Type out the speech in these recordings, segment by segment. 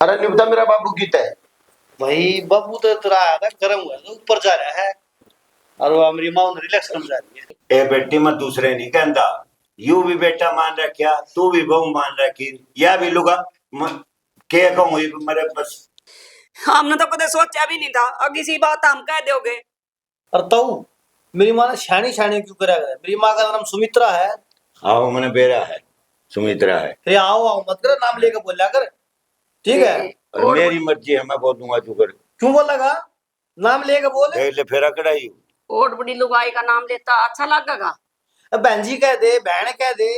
अरे निपटा मेरा बाबू गीता है भाई बाबू तो तेरा है ना गर्म हुआ तो ऊपर जा रहा है और वो मेरी माँ रिलैक्स करने जा रही है। ए बेटी मैं दूसरे नहीं कहता, यू भी बेटा मान रखिया, तू भी बहू मान रखी, या भी लुगा के कहूँ मेरे बस। हमने तो कदे सोचा भी नहीं था, अब किसी बात हम कह दोगे। और तो मेरी माँ ने शानी शानी क्यों करा है? मेरी माँ का नाम सुमित्रा है। आओ मैंने बेरा है, सुमित्रा है। अरे आओ आओ मत कर, नाम लेकर बोला कर, ठीक है? और मेरी मर्जी है, मैं बोलूंगा तू कर। क्यों बोलेगा? नाम लेकर बोल। देख ले फेरा कढ़ाई। और बड़ी लुगाई का नाम लेता अच्छा लगेगा। बहन जी कह दे, बहन कह दे।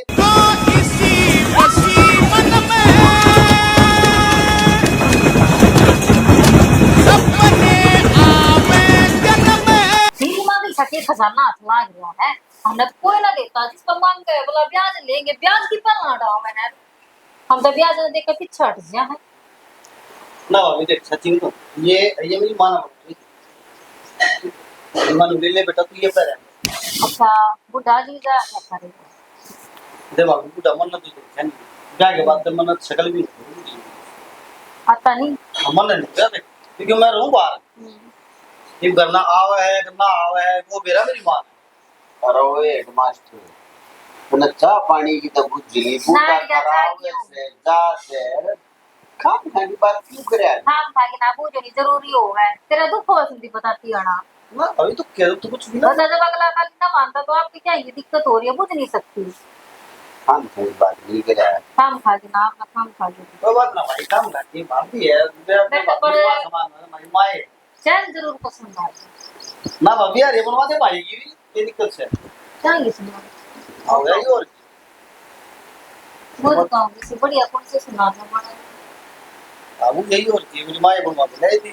सके खजाना हाथ लाग रहा है, हमने तो कोई ना देता जिसको मांग के बोला ब्याज लेंगे, ब्याज की पर ना डाओ मैंने, हम तो ब्याज देख के पीछे हट गया है ना। अभी देख सच्ची तो ये मेरी माँ ना बोल मन ले ले बेटा, तू ये पर है। अच्छा बुढ़ा जी जा क्या करेगा? दे बाबू बुढ़ा मन ना तू देख नहीं क्या के बाद मन शक्ल भी आता नहीं मन नहीं क्या देख, क्योंकि मैं रहूं बाहर, ये करना आवे है करना आवे है, वो बेरा मेरी माँ। अरे वो हेडमास्टर ना चाह पानी की तो बुझली बूटा खराब से जा से काम खाने बात क्यों करे काम खाके ना पूछो नहीं जरूरी हो है, तेरा दुख हो सुनती बताती है ना। ना अभी तो कह तो कुछ भी ना, बस जब अगला का ना मानता तो आपकी क्या ये दिक्कत हो रही है, बुझ नहीं सकती। काम खाने बात नहीं करे काम खाके ना अपना काम खाके कोई बात ना भाई, काम करती भाभी है मेरा बात समान है हमारी माँ है। चैन जरूर पसंद आ ना भाभी यार ये बनवा दे भाई की भी, ये दिक्कत से क्या ये सुना हो गया ये। और वो तो किसी बढ़िया कौन से सुना दो मां अब यही और की मेरी माँ ये बनवा दे लाई थी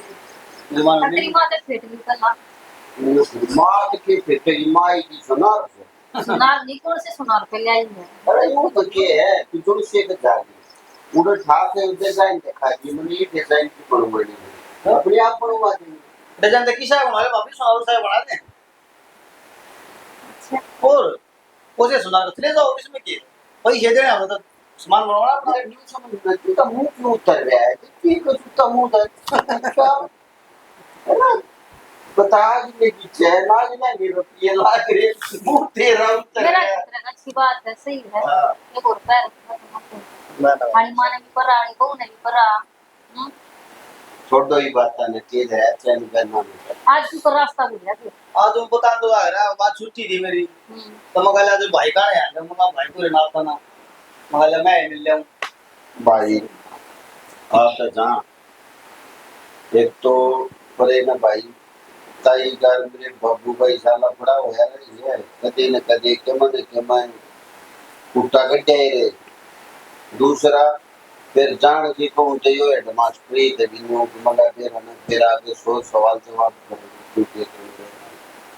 मेरी माँ ने तेरी मां तो फेट ली कला माँ के फेटे की माँ की सुनार से सुनार नहीं कौन से सुनार पे ले आई है। अरे वो तो के है तू जो से के जागी उधर ठाक है डिजाइन दिखा दी मैंने ये डिजाइन की बनवानी है अपने आप बनवा देंगे डिजाइन तो किसा बना ले भाभी, सुनार सा बना दे। और उसे सुनार ले जाओ इसमें की पैसे देने हम तो सामान बनवाना अपना। अरे न्यू समझ में तू तो मुंह क्यों उतर रहा है ठीक है तू तो मुंह उतर क्या है ना बता कि की चैन आज ना ये रुपये लाग रहे मुंह तेरा उतर मेरा रहा है चित्र अच्छी बात है, सही है। हाँ। ये और पैर हमारी मां ने भी पढ़ा है, बहू ने भी पढ़ा। छोड़ दो ये बात ने तेज है चैन करना नहीं आज की पर रास्ता भूल गया तू। आज वो बता दो आ रहा बात छुट्टी थी मेरी, तो मैं कहला जो भाई का है मैं मगा भाई को ना था ना मगा मैं मिल ले भाई आप तो जहाँ एक तो परे ना भाई ताई घर मेरे बाबू भाई साला बड़ा होया रही है कदे न कदे के मैं कुत्ता कटे रे दूसरा फिर जान की को जयो हेडमास्टरी ते बिनो मगा फिर ना फिर आगे सो सवाल जवाब कर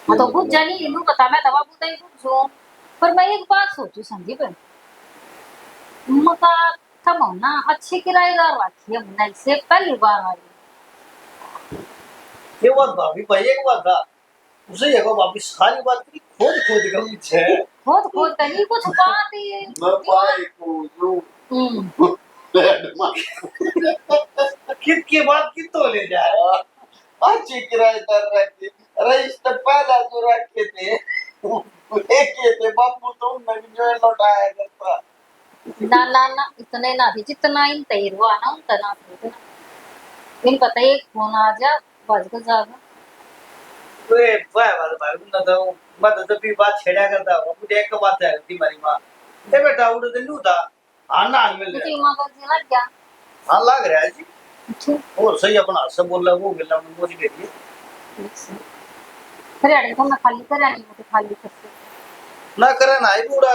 हां तो बुझ जानी इनु बता मैं दवा बुताई पूछो, पर मैं एक बात सोचू संदीप मका कम ना अच्छे किराएदार रखी है मन से पहली बार आई ये बात भाभी भाई एक बात था उसे ये को भाभी सारी बात की खोद खोद कर पीछे बहुत खोद नहीं कुछ बात ही मैं भाई को जो कित की बात कित तो ले जा रहा अच्छे किराएदार रखे रईस तो पहला जो रखे थे लेके थे बापू तो उन्होंने जो लौटाया करता ना ना ना इतने ना भी जितना इन तैर हुआ ना उतना इतना इन पता है एक फोन आ जा बज को जागा वे भाई भाई ना तो मैं तो जब भी बात छेड़ा करता हूं मुझे एक बात है कि मेरी मां ए बेटा उड़ तो लूटा आना मिल तेरी गया मां को जी लग गया हां लग रहा है जी अच्छा और सही अपना सब बोल रहा वो मिलना मुझे दे दिए फिर अड़े को मैं खाली कर रही हूं तो खाली करके ना करे ना ये पूरा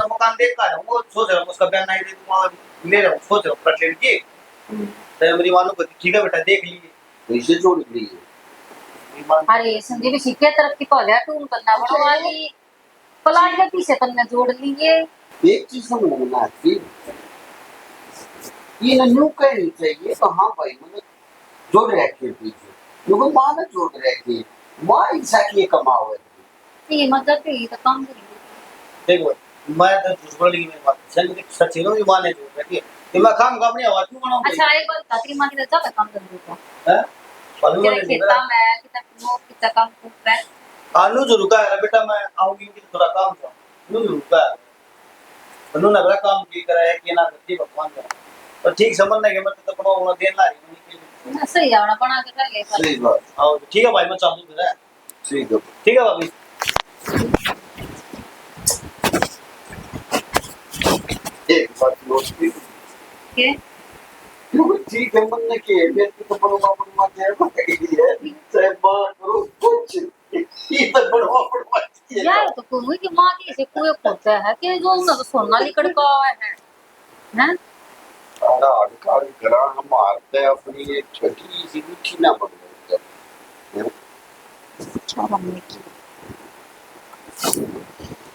मकान देख का है वो सोच रहा हूं उसका बयान नहीं दे दूंगा ले रहा हूं सोच रहा हूं कट लेने की तो मेरी मां को ठीक है बेटा देख लीजिए कैसे छोड़ दी अरे संजीव सीखे तरफ की पहले टून करना बड़ो वाली पलाट के पीछे तन्ने जोड़ लिए एक चीज समझ में ना आती ये ना न्यू कहनी चाहिए तो हाँ भाई मतलब जोड़ रखे पीछे क्योंकि माँ ने जोड़ रखे माँ एग्जैक्टली कमाओ है ये मतलब ये तो काम करेंगे देखो मैं तो झूठ बोल रही मेरी बात सच सच ही नो ये माने जो है कि मैं काम नहीं हुआ क्यों बनाऊं अच्छा एक बात तात्री मां की जब काम कर दूंगा हैं पालू तेरे ने खेता में कितना नो कितना काम कर है आलू जो रुका है बेटा मैं आऊंगी कि थोड़ा काम था नु रुका है पन्नू ने बड़ा काम की करा है कि ना करती भगवान का पर ठीक समझने के मतलब तो बड़ा देन ला रही ना सही आवड़ा बना के कर ले सही बात आओ ठीक है भाई मैं चालू कर रहा ठीक है ठीक है भाभी एक बात नोट की के ठीक है मन ने के मेरे को बनवा दे है चाहे बात करो कुछ ये तो बनवा यार तो कोई की मां की से कोई खोता है कि जो ना तो सोना लिकड़ का है हैं सारा अड़काल करा हम मारते अपनी एक छोटी सी मिट्टी ना बन गई अच्छा मम्मी की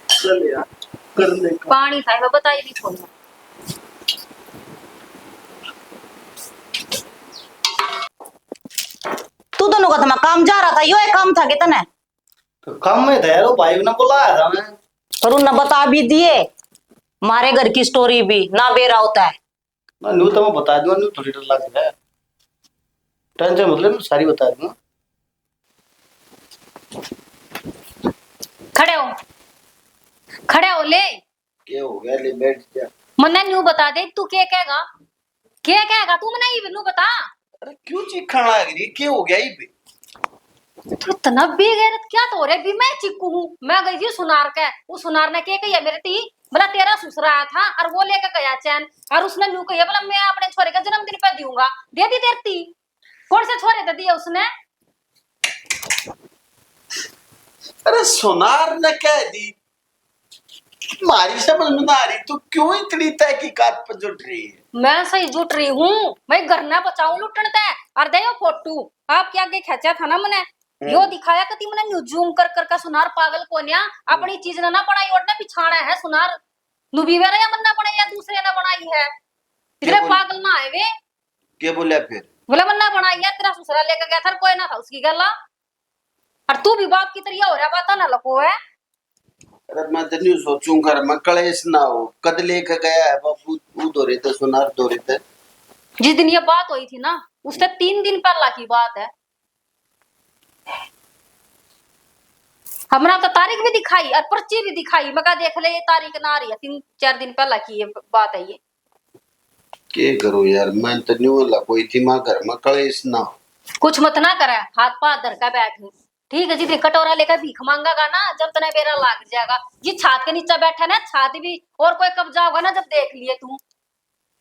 चल यार करने का पानी था मैं बताई नहीं छोड़ना तू दोनों का था काम जा रहा था यो एक काम था कितना तो काम में था यार वो भाई ने बुलाया था मैं और उन बता भी दिए मारे घर की स्टोरी भी ना बेरा होता है मैं न्यू तो मैं बता दूंगा न्यू थोड़ी डर लग रहा है टेंशन मतलब सारी बता दूंगा खड़े हो ले क्या हो गया ले बैठ जा मन्ने न्यू बता दे तू क्या कहेगा तू मने ये न्यू बता अरे क्यों चीखने लग रही क्या हो गया ये तू इतना बेगैरत क्या तो रे भी मैं चिक्कू हूँ मैं गई थी सुनार के वो सुनार ने क्या कही मेरे ती बोला तेरा ससुरा आया था और वो लेकर गया चैन और उसने न्यू कही बोला मैं अपने छोरे का जन्मदिन पे दूंगा दे दी तेरी ती कौन से छोरे दे दिए उसने अरे सोनार ने कह दी मारी समझ में ना आ रही तू क्यों इतनी तहकीकात पर जुट रही है मैं सही जुट रही हूँ मैं घर ना बचाऊ लुटन ते और दे फोटो आपके आगे खींचा था ना मैंने यो दिखाया कि मैंने न्यू जूम कर कर का सुनार पागल कोन्या अपनी चीज ना पढ़ाई और ना पिछाड़ा है सुनार नुबीवेरा या मन्ना बनाई या दूसरे ने बनाई है तेरे पागल ना आए वे क्या बोला फिर बोले मन्ना बनाई है तेरा ससुरा लेकर गया था कोई ना था उसकी गला और तू भी बाप की तरह हो रहा बात ना लको है अरे मैं तो नहीं सोचूंगा मैं कलेश ना हो कद लेके गया है बाबू वो दो रहे थे सुनार दो रहे थे जिस दिन ये बात हुई थी ना उससे 3 दिन पहला की बात है हमरा तो तारीख भी दिखाई और पर्ची भी दिखाई मैं कहा देख ले ये तारीख ना आ रही है 3-4 दिन पहला की ये बात है ये क्या करूं यार मैं तो नहीं बोला कोई थी माँ घर में कलेश ना हो कुछ मत ना करे हाथ पाथ धर का बैठ ठीक है जी कटोरा लेकर भीख मांगागा ना जब तने बेरा लाग जाएगा ये छात के नीचे बैठा ना छात भी और कोई कब्जा होगा ना जब देख लिए तू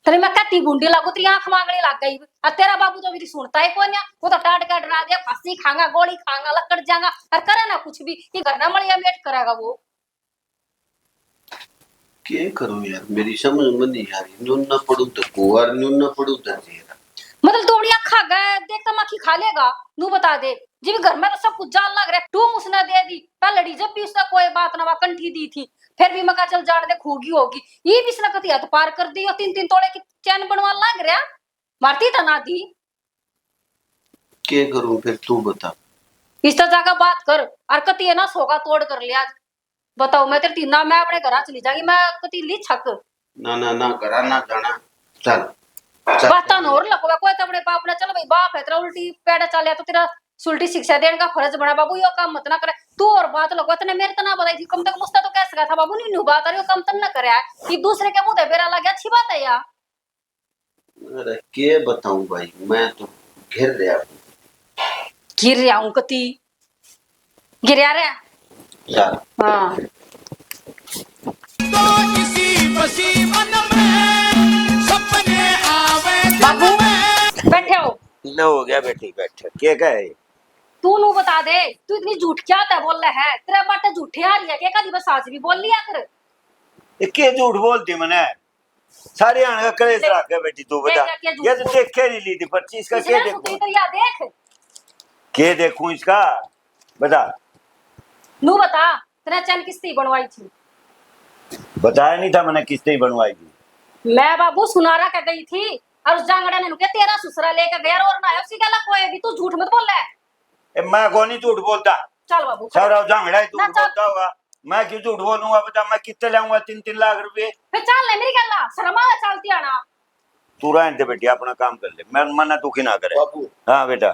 तेरे मैं कहती गुंडी लागू तेरी आंख मांगने लग गई और तेरा बाबू तो मेरी सुनता है कौन वो तो टाट का डरा दिया फांसी खांगा गोली खांगा लकड़ जाएगा और करे ना कुछ भी ये घर ना मड़िया मेट करेगा वो क्या करूं यार मेरी समझ में नहीं आ रही न्यून न पड़ू तो कुआर न्यून न पड़ू तो जीरा मतलब तोड़िया खा गए देखता माखी खा लेगा नू बता दे जी घर में तो सब कुछ जान लग रहा है तू उसने दे दी पहले जब भी उसने कोई बात ना कंठी दी थी फिर भी मका चल जान दे खूगी होगी ये भी इसने कती हाथ पार कर दी और 3-3 तोड़े की चैन बनवा लग रहा मारती था ना दी क्या करूं फिर तू बता इस तरह जाकर बात कर और कती है ना सोगा तोड़ कर लिया बताओ मैं तेरी तीना मैं अपने घर चली जाऊंगी मैं कती ली छक ना करा ना जाना चल बाता नोर लगवा कोई तो अपने बाप ने चलो भाई बाप है तेरा उल्टी पैड़ा चल तो तेरा उल्टी शिक्षा देने का फर्ज बना बाबू यो काम मत ना करे तू और बात लगवा तने मेरे तना बताई थी कम तक मुस्ता तो कैसे गया था बाबू नहीं बात आ रही कम तक ना करे कि दूसरे के मुंह बेरा लग गया अच्छी बात है यार अरे क्या बताऊं भाई मैं तो घिर रहा हूं गिर रहा हूं कती गिर रहा चल हाँ तो किसी बसी मन में सपने आवे बाबू बैठे हो न हो गया बेटी बैठ के कहे तू नु बता दे तू इतनी झूठ क्या था बोल रहा है तेरा बाटे झूठे आ रही है क्या कदी बस आज भी बोल लिया कर ये के झूठ बोलती मैंने सारे आने का कलेश रख के बेटी तू बता क्या झूठ ये तो देखे नहीं ली थी 25 का क्या देखूं तो या देख के देखूं इसका बता नू बता तेरा चैन किससे बनवाई थी बताया नहीं था मैंने किसने बनवाई थी मैं बाबू सुनारा के गई थी और उस जांगड़ा ने नुके तेरा ससुरा लेकर गया और ना उसी गला कोई भी तू झूठ मत बोल रहा है ए मैं कौन ही झूठ बोलता चल बाबू सारा जांगड़ा ही ना झूठ चल। बोलता होगा मैं क्यों झूठ बोलूंगा बता मैं कितने लाऊंगा 3-3 लाख रुपए फिर चल ले मेरी गला शर्मा चलती आना तू रहने दे बेटी अपना काम कर ले मैं मना दुखी ना करे बाबू हाँ बेटा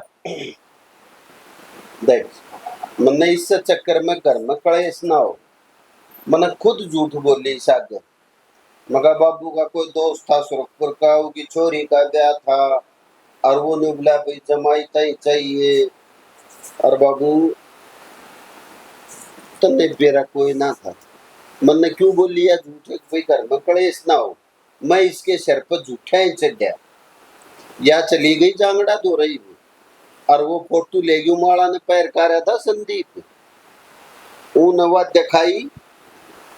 देख मैंने इस चक्कर में घर में कलेश ना हो मैंने खुद झूठ बोली साग मगर बाबू का कोई दोस्त था सुरखपुर का उसकी छोरी का ब्याह था और वो ने बोला भाई जमाई तय चाहिए और बाबू तन्ने मेरा कोई ना था मैंने क्यों बोल लिया झूठे कोई घर में कलेश ना हो मैं इसके सर पर झूठा ही चढ़ गया या चली गई जांगड़ा धो रही हूँ और वो फोटो ले गई माला ने पैर कारा था संदीप वो नवा दिखाई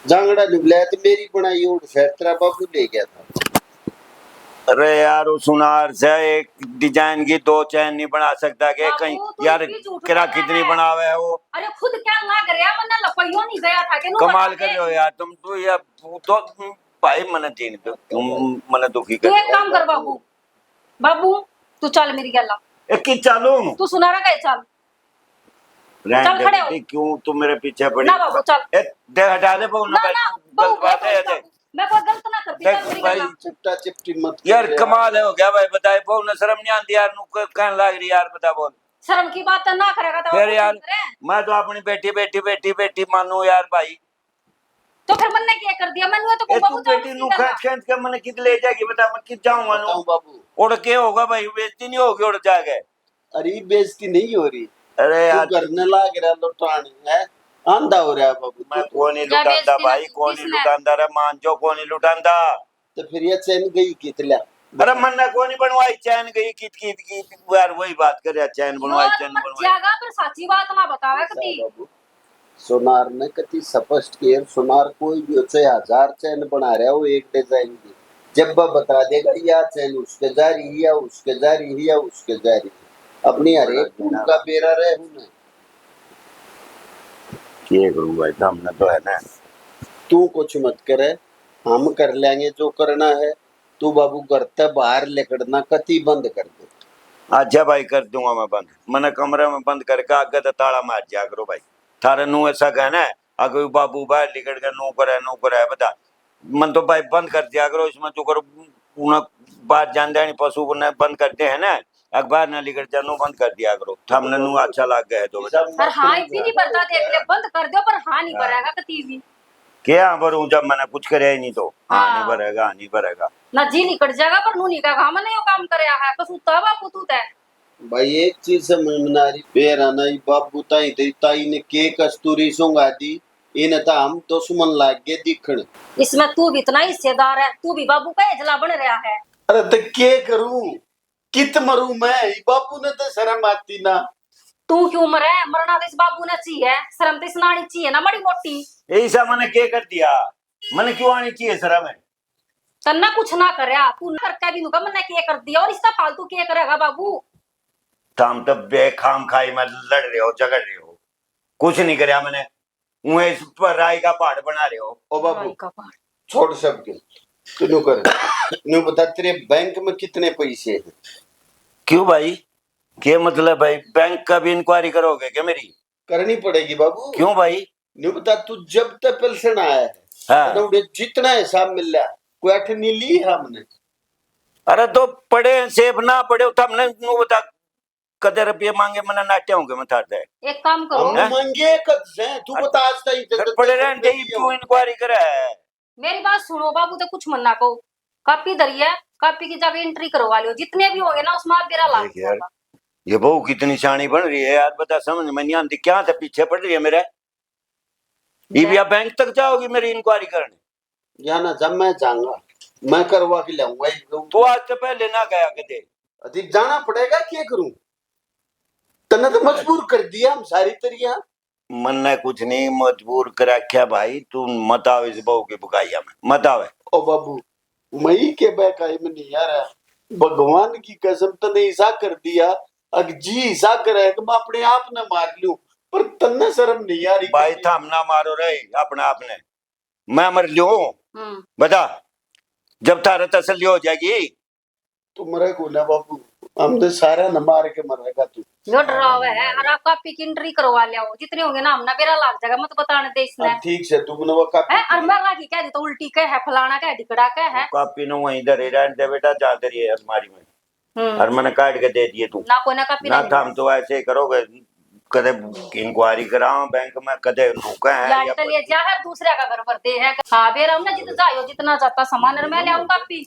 जांगड़ा निबलाया तो मेरी बनाई उड़ तेरा बाबू ले गया था अरे यार वो सुनार से एक डिजाइन की दो चैन नहीं बना सकता के बाबू, कहीं तू यार इतनी झूठ किरा बोल रहा कितनी है। बनावे है वो अरे खुद क्या ना करे मैंने लपइयो नहीं गया था के कमाल कर रहे हो यार तुम तो यार तो भाई मने जीन दो तुम मने दुखी तू कर एक काम कर बाबू बाबू तू चल मेरी गल्ला एक की चालू तू सुना रहा है चल रहने चल दे खड़े हो। बेटी, क्यों तुम मेरे पीछे पड़ी ना बाबू चल ए दे हटा दे बहु ना ना भाई ना गलत बात है बाबू ये मैं कोई गलत ना करती देख चल मेरी भाई, गल्ला चिपटा चिपटी मत यार कर कमाल है हो गया भाई बताए बहु ना शर्म नहीं आती यार नु कहने लग रही यार बता बोल शर्म की बात ना करेगा तो फिर बाबू यार सुन रहे हैं। मैं तो अपनी बेटी मानू यार भाई तो फिर मैंने क्या कर दिया मैंने तो ए बाबू तू बेटी नु खींच खींच के मैंने कित ले जाएगी बता मैं कित जाऊंगा नु बताऊं बाबू उड़ के होगा भाई बेइज्जती नहीं होगी उड़ जाएगा अरे बेइज्जती नहीं हो रही अरे तू यार करने लाग रहा लुटानी है आंधा हो रहा है बाबू मैं कौन ही क्या लुटांदा बेइज्जती भाई ना- कौन ही किसने? लुटांदा रे मान जो कौन ही लुटांदा तो फिर ये चैन गई कितला अरे मन्ना कौन ही बनवाई चैन गई कित यार वही बात करे चैन बनवाई यार चैन मत बनवाई जागा पर सच्ची बात ना बतावे कती बाबू सोनार ने कति स्पष्ट किया सोनार कोई भी उसे 1000 चैन बना रहा है वो एक डिजाइन की जब वह बता देगा या चैन उसके जारी या उसके जारी या उसके जारी अपनी हर एक फूल का बेरा रहे हूं ये करूं भाई हमने तो है ना तू कुछ मत करे हम कर लेंगे जो करना है तू बाबू घर से बाहर लेकड़ना कति बंद कर दे अच्छा भाई कर दूंगा मैं बंद मैंने कमरे में बंद करके आगे तो ताला मार जा करो भाई थारे नू ऐसा कहना है अगर बाबू बाहर निकल कर नू करे बता मन तो भाई बंद कर दिया करो इसमें तो करो उन्हें बाहर जान देनी पशु को बंद करते हैं ना अखबार ना लिखकर जानू बंद कर दिया करो हमने नू अच्छा लग गया तो बता और हाँ भी नहीं बरता देख ले बंद कर दो पर हाँ नहीं भरेगा कती भी क्या भरूं जब मैंने कुछ करे ही नहीं तो हाँ नहीं हाँ। भरेगा नहीं भरेगा ना जी निकट जाएगा पर नू नहीं कहा मैंने यो काम करे है कसू तब आपको तू तय भाई एक चीज समझ में ना रही बेराना ही बाबू ताई ताई ने के कस्तूरी सुंगा दी इन ता हम दुश्मन लाग गए दिखण इसमें तू भी इतना हिस्सेदार है तू भी बाबू का एजला बन रहा है अरे तो के करूं कित मरूं मैं बाबू ने तो शर्म आती ना तू क्यों मरे मरना तो इस बाबू ने चाहिए शर्म तो इस नानी चाहिए ना बड़ी मोटी ऐसा मैंने क्या कर दिया मैंने क्यों आनी चाहिए सर में तन्ना कुछ ना करे तू ना करके भी नुका मैंने क्या कर दिया और इसका फालतू क्या करेगा बाबू हम तो बेखाम खाई में लड़ रहे हो झगड़ रहे हो कुछ नहीं कराया मैंने मुझे इस पर राय का पहाड़ बना रहे हो ओ बाबू छोड़ सब के तू नु कर नु बता तेरे बैंक में कितने पैसे हैं क्यों भाई क्या मतलब भाई बैंक का भी इंक्वायरी करोगे क्या मेरी करनी पड़ेगी बाबू क्यों भाई नु बता तू जब तक पेंशन आया है हाँ। तो उन्हें जितना हिसाब मिल रहा है कोई अठ नहीं ली हमने अरे तो पढ़े सेब ना पढ़े तो हमने नु बता कदे रुपये मांगे मैंने नाट्य होंगे मैं थारते एक काम करो हम मांगे कद से तू बता आज तक पढ़े रहने दे क्यों इंक्वायरी करे है मेरी बात सुनो बाबू तो कुछ मन्ना को कापी धरी है कापी की जाके एंट्री करवा लियो जितने भी होंगे ना उसमें आप मेरा लाभ देख यार ये बहू कितनी शानी बन रही है यार बता समझ में नहीं आती क्या था पीछे पड़ रही है मेरे ईबिया बैंक तक जाओगी मेरी इंक्वायरी करने या ना जब मैं जाऊंगा मैं करवा के लाऊंगा तो आज से पहले ना गया कदे अधिक जाना पड़ेगा क्या करूं तने तो मजबूर कर दिया हम सारी तरिया मन ने कुछ नहीं मजबूर कर रखा भाई तू मत आओ इस बहू की बुकाइया में मत आवे ओ बाबू मई के बैकाई में नहीं यार भगवान की कसम तने ऐसा कर दिया अग जी ऐसा करे कि मैं अपने आप न मार लूं पर तन्ने शर्म नहीं आ रही भाई थम ना मारो रे अपने आप ने मैं मर लियो बता जब तारा तसल्ली हो जाएगी तू मरे को ना बाबू हमने सारा न मार के मरेगा तू यो डरावे है। और आप कॉपी की एंट्री करवा लिया हो, जितने होंगे ना हमने बेरा लाग जाएगा, मत बताने दे इसने। अब ठीक से तुमने वो कॉपी है और मैं लागी कह दी तो उल्टी कह है, फलाना कह ढिकड़ा कह है। कॉपी नु वहीं इधर ही रहने दे बेटा, जा दे रही है अलमारी में। और मैंने काट के दे दिए तू ना कोई ना कॉपी ना नहीं था, हम तो ऐसे ही करोगे, कदे इंक्वायरी कराओ बैंक में, कदे रुका है लाड़ी तो लिए जा है दूसरे का घर पर दे है। हाँ बेरा हमने जितना जायो जितना जाता सामान और मैं ले आऊं कॉपी।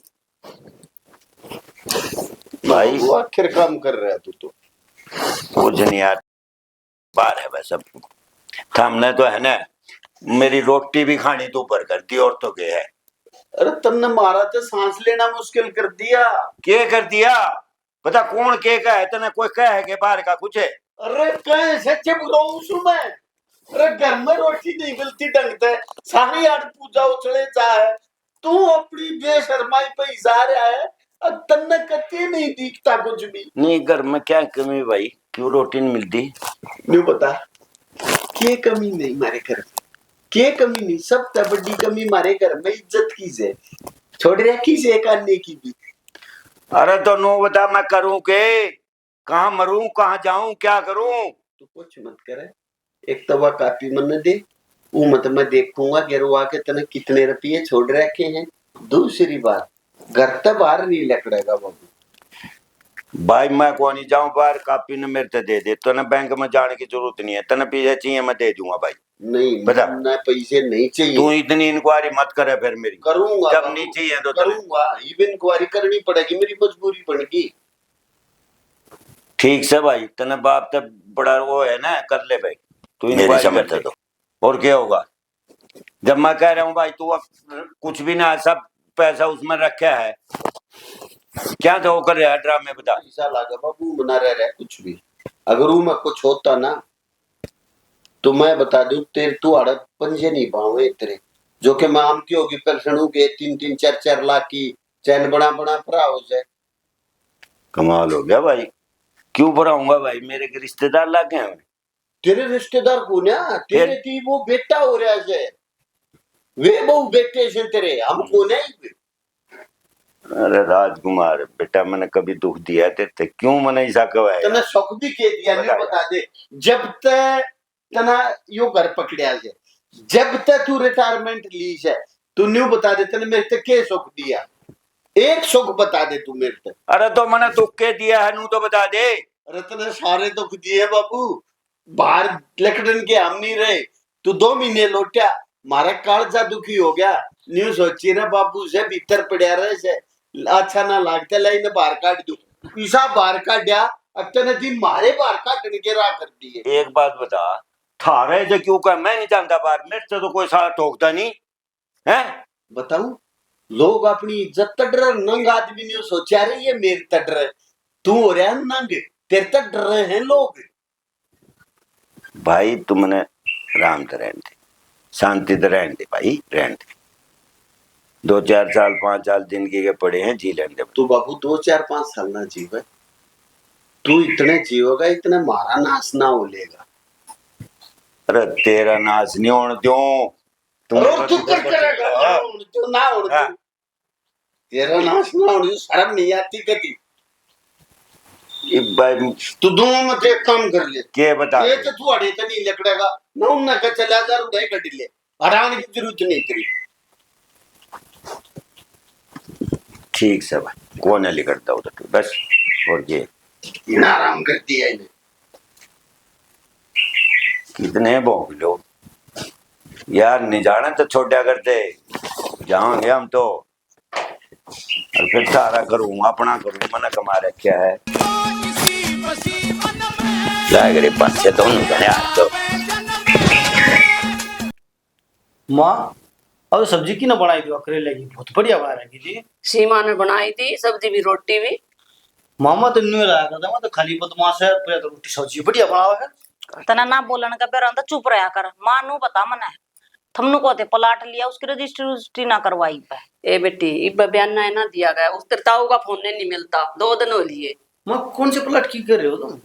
भाई। वो आखिर काम कर रहा है तू तो। कुछ नहीं यार, बार है बस। अब हमने तो है ना, मेरी रोटी भी खानी तो ऊपर कर दी और तो के है। अरे तुमने मारा तो सांस लेना मुश्किल कर दिया। के कर दिया पता कौन के का है, तने कोई कह है के बाहर का कुछ है? अरे कैसे चिपकाऊं सु मैं? अरे घर में रोटी नहीं मिलती ढंग से, सारी आड़ पूजा उछले चाहे तू अपनी बेशर्माई पे जा रहा है। अब तन्ने कच्चे नहीं दिखता कुछ भी। नहीं घर में क्या कमी भाई, क्यों रोटी नहीं मिलती? नहीं बता के कमी नहीं मारे घर में, के कमी नहीं, सबसे बड़ी कमी मारे घर में इज्जत की से छोड़ रखी से करने की भी। अरे तो नो बता, मैं करूं के? कहाँ मरूं, कहाँ जाऊं, क्या करूं? तू कुछ मत करे, एक तवा कापी मन दे, वो मत मैं देखूंगा गिरवा के तने कितने रुपये छोड़ रखे हैं। दूसरी बात घर तक बाहर नहीं लकड़ेगा बाबू। भाई मैं को नहीं जाऊं बाहर, कापी ने मेरे ते दे दे, तने बैंक में जाने की जरूरत नहीं है, तने पैसे चाहिए मैं दे दूंगा भाई। नहीं बता। ना पैसे नहीं चाहिए। तू इतनी इंक्वायरी मत करे फिर मेरी। करूंगा जब बाबू, नहीं चाहिए तो करूंगा, इवन इंक्वायरी करनी पड़ेगी, मेरी मजबूरी बन गई। ठीक से भाई, तने बाप तक बड़ा वो है ना, कर ले भाई तू इंक्वायरी समझते तो। और क्या होगा जब मैं कह रहा हूँ भाई, तू अब कुछ भी ना, सब पैसा उसमें रखा है, क्या तो कर रहा है ड्रामे बता। पैसा लागा बाबू मना रहा कुछ भी, अगर वो में कुछ होता ना तो मैं बता दूं तेरे तू आड़े पंजे नहीं पावे तेरे, जो कि मैं आम की होगी पेंशन के 3-3 4-4 लाख की चैन बना बना भरा हो जाए। कमाल हो गया भाई, क्यों भराऊंगा भाई, मेरे के रिश्तेदार लागे हैं। तेरे रिश्तेदार को ना, तेरे की वो बेटा हो रहा है, वे बहु बेटे से तेरे, हमको नहीं। अरे राजकुमार बेटा, मैंने कभी दुख दिया तेरे, क्यों मैंने ऐसा कहा? तने सुख भी कह दिया, नहीं बता दे, जब तक तना यो घर पकड़िया है, जब तक तू रिटायरमेंट ली है, तू न्यू बता दे तने मेरे ते के सुख दिया, एक सुख बता दे तू मेरे ते। अरे तो मैंने दुख के दिया है नू तो बता दे। अरे तने सारे दुख दिए बाबू, बाहर लकड़न के हम नहीं रहे, तू 2 महीने लौटा, मारा कालजा दुखी हो गया, न्यू सोची ना बाबू से भीतर पड़ा रहे से अच्छा ना लागता लाइन बाहर काट दू, ईसा बाहर काटा, अब तने दिन मारे बाहर काटने के राह कर दिए। एक बात बता, थारे से क्यों कह, मैं नहीं जानता बाहर, मेरे से तो कोई साला टोकता नहीं है। बताऊं लोग अपनी इज्जत तट रहे, नंग आदमी ने सोचा रही है मेरे तट रहे, तू हो रहा है नंग, तेरे तट डर रहे हैं लोग। भाई तुमने राम तो रहने दे, शांति तो रहने दे भाई, रहने दे, 2-4 साल 5 साल जिंदगी के पड़े हैं, जी लेने दे। तू बाबू 2-4-5 साल ना जीवे, तू इतने जीवेगा इतने मारा नाश ना हो लेगा। अरे तेरा नाश नहीं होने दूं, तू कर करेगा तू ना हो, तेरा नाश ना होने शर्म नहीं आती कभी। भाई तू दोनों में एक काम कर ले, के बता, ये तो तू अड़े तो नहीं लकड़ेगा ना, उन्ना का चला जा उधर कट ले, हटाने की जरूरत नहीं तेरी। ठीक से भाई, कौन है लिखता उधर बस, और ये इतना आराम कर दिया इन्हें। कितने भोग लो यार, नहीं जाना तो छोटा करते, जाओगे हम तो, और फिर सारा करूँ अपना करूँ, मैंने कमा रखा है लाइक 5-6 दोनों जने आज तो। माँ अब सब्जी की ना बनाई दो करेले की, बहुत बढ़िया बना रखी थी। सीमा ने बनाई थी सब्जी भी रोटी भी। मामा तो न्यू लाया करता, मैं तो खाली बदमाश है, पूरा तो रोटी सब्जी बढ़िया बनावा है। तना ना बोलन का बेरा चुप रहा कर, मानू बता मने थमनु को प्लाट लिया उसकी रजिस्ट्री ना करवाई पे। ए बेटी इब बयान ना है ना दिया गया, उस ताऊ का फोन नहीं मिलता, 2 दिन हो लिए। माँ कौन से प्लाट की कर रहे हो तुम?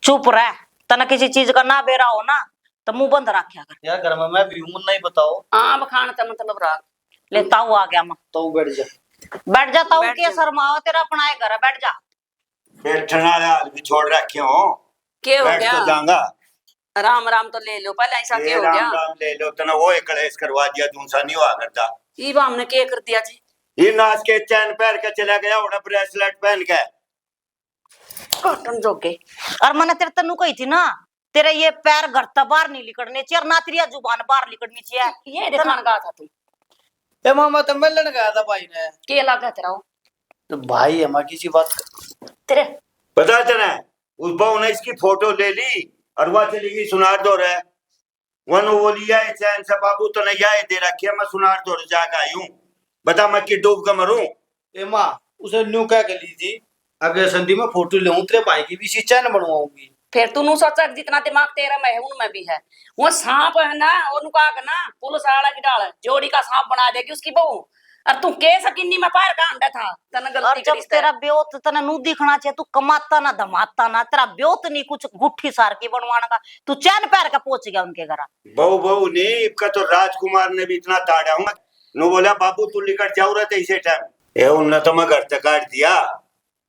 चुप रह, तना किसी चीज का ना बेरा हो ना तो मुंह बंद रखा कर। यार घर में मैं भी हूं, नहीं बताओ। आम खान का मतलब राख ले ताऊ आ गया मां, तो बैठ जा, बैठ जा ताऊ के शर्माओ, तेरा अपना घर बैठ जा। बैठने वाले हाल भी छोड़ रखे हो। के हो बैठ गया? तो जाऊंगा। राम राम तो ले लो पहले, ऐसा के हो राम गया? राम ले लो तना वो एक कलेश करवा दिया, दूसरा नहीं हुआ करता। ये हमने के कर दिया जी? ये नाच के चैन पहन के चला गया, उड़ा ब्रेसलेट पहन के। कॉटन जोगे। और मैंने तेरे तन्नू कही थी ना, तेरे ये पैर घर तक बाहर नहीं निकलने चाहिए और ना तेरी जुबान बाहर निकलनी चाहिए। ये दिखान गया था तू? ए मामा तो मिलन गया था भाई ने। के लगा तेरा वो? तो भाई हमारी किसी बात तेरे पता चला उस बहू ने इसकी फोटो ले ली और वह चली गई सुनार दो रहे। वन वो लिया है चैन से, बाबू तो नहीं आए दे रखी है, मैं सुनार दो जाकर आई हूँ। बता मैं कि डूब कर मरूं? ए माँ उसे न्यू क्या कर ली थी, अगर संधि में फोटो ले तेरे भाई की भी सी चैन बनवाऊंगी। फिर तू नु सोचा कि जितना दिमाग तेरा में है उनमें भी है। वो सांप है ना, उनका ना पुलिस आड़ा की डाल जोड़ी का सांप बना देगी उसकी बहू। और तू के सकिन्नी में पैर का अंडा था, तने और गलती जब करी। तेरा ब्योत तने नू दिखना चाहिए, तू कमाता ना धमाता ना, तेरा ब्योत नहीं कुछ गुट्ठी सार की बनवाना का, तू चैन पैर का पहुंच गया उनके घर। बहू बहू ने इबका तो राजकुमार ने भी इतना ताड़ा हूँ। नु बोला बाबू तू निकट जाऊ रहे थे इसे टाइम ए उनने तो मैं घर तक काट दिया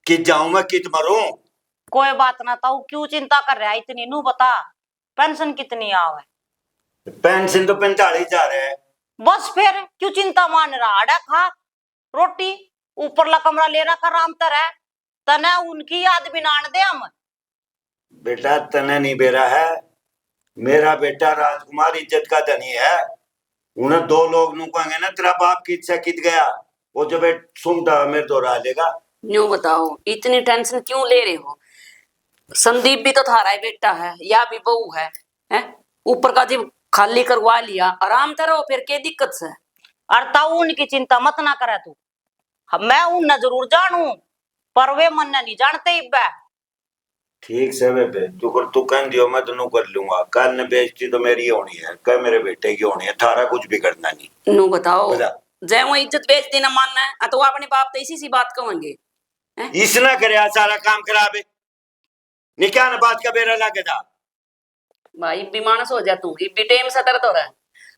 कि जाऊं मैं कित मरूं। कोई बात ना ताऊ, क्यों चिंता कर रहा है इतनी, नू बता पेंशन कितनी आवे? पेंशन तो 45,000 है। बस फिर क्यों चिंता मान रहा, आड़ा खा रोटी, ऊपरला कमरा ले रखा आराम तर है, तने उनकी याद भी नान दे हम। बेटा तने नहीं बेरा है, मेरा बेटा राजकुमार इज्जत का धनी है। उन्हें दो लोग नु कहेंगे ना तेरा बाप कित से कित गया, वो जब सुनता मेरे दोहरा लेगा। न्यू बताओ इतनी टेंशन क्यों ले रहे हो? संदीप भी तो थारा ही बेटा है, या भी बहू है, हैं? ऊपर का जब खाली करवा लिया आराम करो, फिर के दिक्कत से? और ताऊ उनकी चिंता मत ना करे तू, मैं उन्हें जरूर जानू पर वे मन नहीं जानते इब्बे। ठीक से बेबे तू कह दियो मैं तो कर लूंगा, कल ने बेइज्जती तो मेरी होनी है, कल मेरे बेटे की होनी है, थारा कुछ भी करना नहीं। नु बताओ बता। जय वो इज्जत बेचती ना मानना है तो वो अपने बाप तो इसी सी बात कहेंगे। इसना करे सारा काम खराब है, निकाह ने बात का बेरा लागे था। भाई भी मानस हो जा तू, भी टेम से दर्द हो रहा है।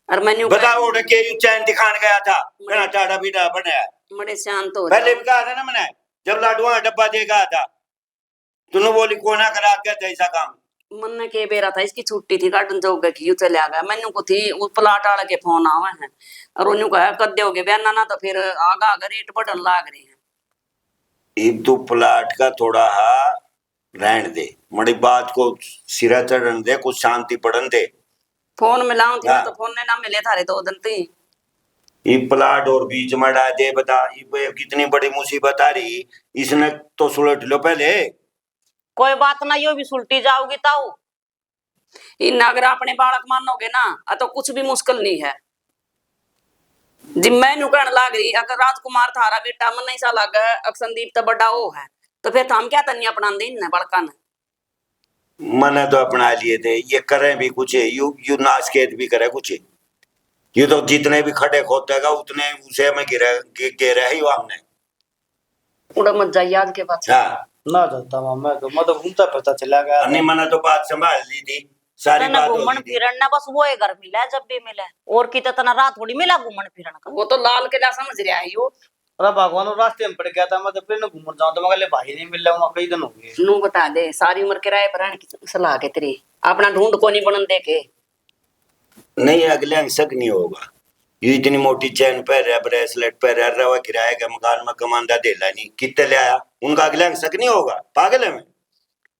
और मैंने बताओ उड़ के चैन दिखान गया था, कहना टाटा बीटा बनाया। बड़े शांत हो पहले जाओ। भी कहा था ना मैंने, जब लाडुआ का डब्बा देगा था तूने बोली कोना करा के ऐसा काम। मन ने के बेरा था इसकी छुट्टी थी गार्डन जोग की, यू चले आ गया। मैनू को थी वो प्लाट आड़ के फोन आवे हैं और उन्होंने कहा कद दोगे बयाना ना, तो फिर आगा आगे रेट बढ़न लाग रहे हैं। एक दो प्लाट का थोड़ा हा रहन दे, मड़ी बात को सिरा चढ़न दे, कुछ शांति पड़न दे। फोन मिलाऊं थी हाँ। तो फोन ने ना मिले थारे तो दिन थी। ये प्लाट और बीच में डाल दे, बता ये कितनी बड़ी मुसीबत आ रही, इसने तो सुलट लो पहले। कोई बात ना, यो भी सुलटी जाओगी ताऊ। इन अगर अपने बालक मानोगे ना तो कुछ भी मुश्किल नहीं है। जिम मैं कहने लाग रही अगर राजकुमार थारा बेटा मन नहीं सा लग संदीप तो बड़ा वो है, तो फिर हम क्या तन्नी अपना दे इन बड़का ने। मैंने तो अपना लिए थे, ये करे भी कुछ है, यू नासकेत भी करे कुछ है। ये तो जितने भी खड़े खोतेगा उतने उसे में गिरे ही हमने। उड़ा मत जाइए आज के बाद। हाँ ना जाता मामा, तो मैं तो घूमता फिरता चला गया। नहीं मैंने तो बात संभाल ली थी, सारी तना बात हो घूमन गई थी। फिरन ना बस वो है घर मिला है, जब भी मिला है। और की तना रात थोड़ी मिला घूमन फिरन का। वो तो लाल किला समझ रहा है यो। अरे भगवान रास्ते में पड़ गया था, मैं तो फिर घूमने जाऊं तो मैं भाई नहीं मिल रहा, कई दिन हो गए। नू बता दे सारी उम्र किराए पर रहने की सलाह के तेरी, अपना ढूंढ को नहीं बनन दे के। नहीं अगले अंशक नहीं होगा, ये इतनी मोटी चैन पर है, ब्रेसलेट पर है, रवा किराए का मकान में कमांदा देला नहीं, कितने ले आया, उनका अगले अंशक नहीं होगा, पागल है मैं।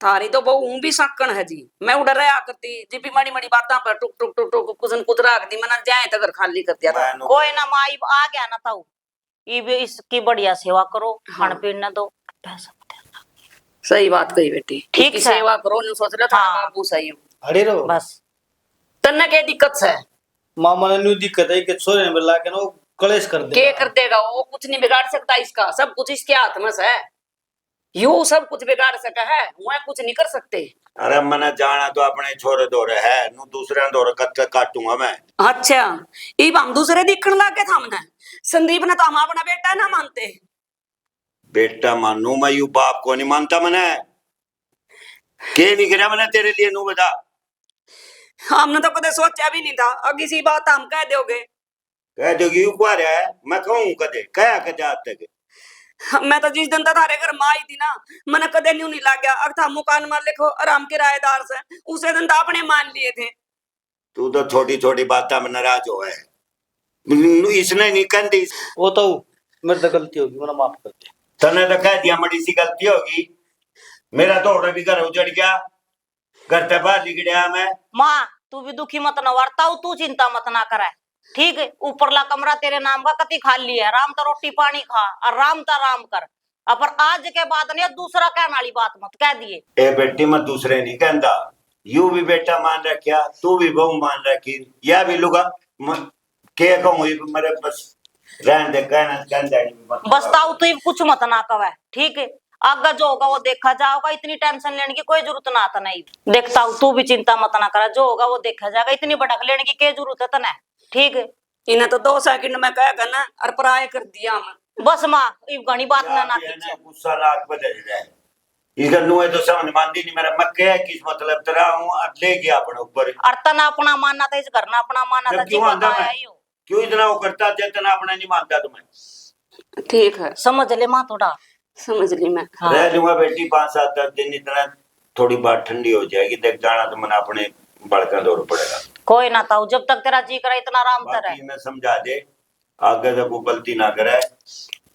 थारी तो बहु भी सक्कन है जी। मैं उधर रहा करती जी भी माड़ी माड़ी बातों पर टुक टुक टुक टुक कुछ न कुछ रख दी, मना जाए तो घर खाली कर दिया था। कोई ना माई आ गया ना ताऊ, ये भी इसकी बढ़िया सेवा करो, खान पीन न दो, पैसा देना। सही बात कही बेटी, ठीक की है। सेवा करो न सोच रहा था हाँ। बाबू सही हो। अरे रो बस तन्ने के दिक्कत है मामा ने न्यू दिक्कत है कि छोरे ने मिला के ना वो कलेश कर दे। के कर देगा वो, कुछ नहीं बिगाड़ सकता इसका, सब कुछ इसके हाथ में है। यू सब कुछ बिगाड़ सका है, वह कुछ नहीं कर सकते। अरे मैंने जाना तो अपने छोरे दौरे है, नु दूसरे दौरे कट काटूंगा मैं। अच्छा इब हम दूसरे दिखने लग गए था हमने। संदीप ने तो हम अपना बेटा ना मानते। बेटा मानू मैं, यू बाप को नहीं मानता मैंने, के नहीं गिरा मैंने तेरे लिए, नू बता। हमने तो कदे सोचा भी नहीं था, अब किसी बात हम कह दोगे। कह दोगी यू कुआर है, मैं कहूँ कदे कया कदे आज तक मैं तो जिस दिन तक थारे घर में आई थी ना, मैंने कदे न्यू नहीं लग गया। अब था मकान मालिक हो आराम किराएदार से, उसे दिन तो अपने मान लिए थे। तू तो छोटी छोटी बातों में नाराज हो है। इसने नहीं कहती। वो तो मेरे तो गलती होगी, मैंने माफ कर दिया। तने तो कह दिया बड़ी सी गलती होगी। मेरा तो भी घर उजड़ गया, घर से बाहर निकल गया मैं। माँ तू भी दुखी मत न वार्ता, तू चिंता मत ना करे, ठीक है। ऊपरला कमरा तेरे नाम का कति खाली है, राम तो रोटी पानी खा और राम ता राम कर। पर आज के बाद ने दूसरा कहने वाली बात मत कह दिए। ए बेटी मैं दूसरे नहीं कहता, यू भी बेटा मान रखिया, तू भी बहू मान रखी, या भी लुगा के कहूँ मेरे बस रहन दे, कहना बस ताऊ तू कुछ मत ना कवे, ठीक है। आगे जो होगा वो देखा जाएगा, इतनी टेंशन लेने की कोई जरूरत ना था। नहीं देखता हूँ, तू भी चिंता मत ना करा, जो होगा वो देखा जाएगा, इतनी भटक लेने की क्या जरूरत है तने, ठीक है। इन्हें तो 2 सेकंड में कहेगा ना और पराये कर दिया मैं। बस माँ ये घनी बात ना गुस्सा लाख बदल रहा है। इधर नुए तो समझ मानती नहीं, मेरा मक्के है किस मतलब तरह हूँ ले गया अपने ऊपर। और तना अपना मानना था, इस घर ना अपना मानना था, क्यों इतना वो करता है, तना अपना नहीं मानता तुम्हें। ठीक है समझ ले माँ, थोड़ा समझ ली मैं। हाँ। रह लूंगा बेटी 5-7 दिन, इतना थोड़ी बात ठंडी हो जाएगी, देख जाना तो मैंने अपने बड़का दौर पड़ेगा। कोई ना ताऊ, जब तक तेरा जी करे इतना आराम से रहे। मैं समझा दे, आगे तक वो गलती ना करे,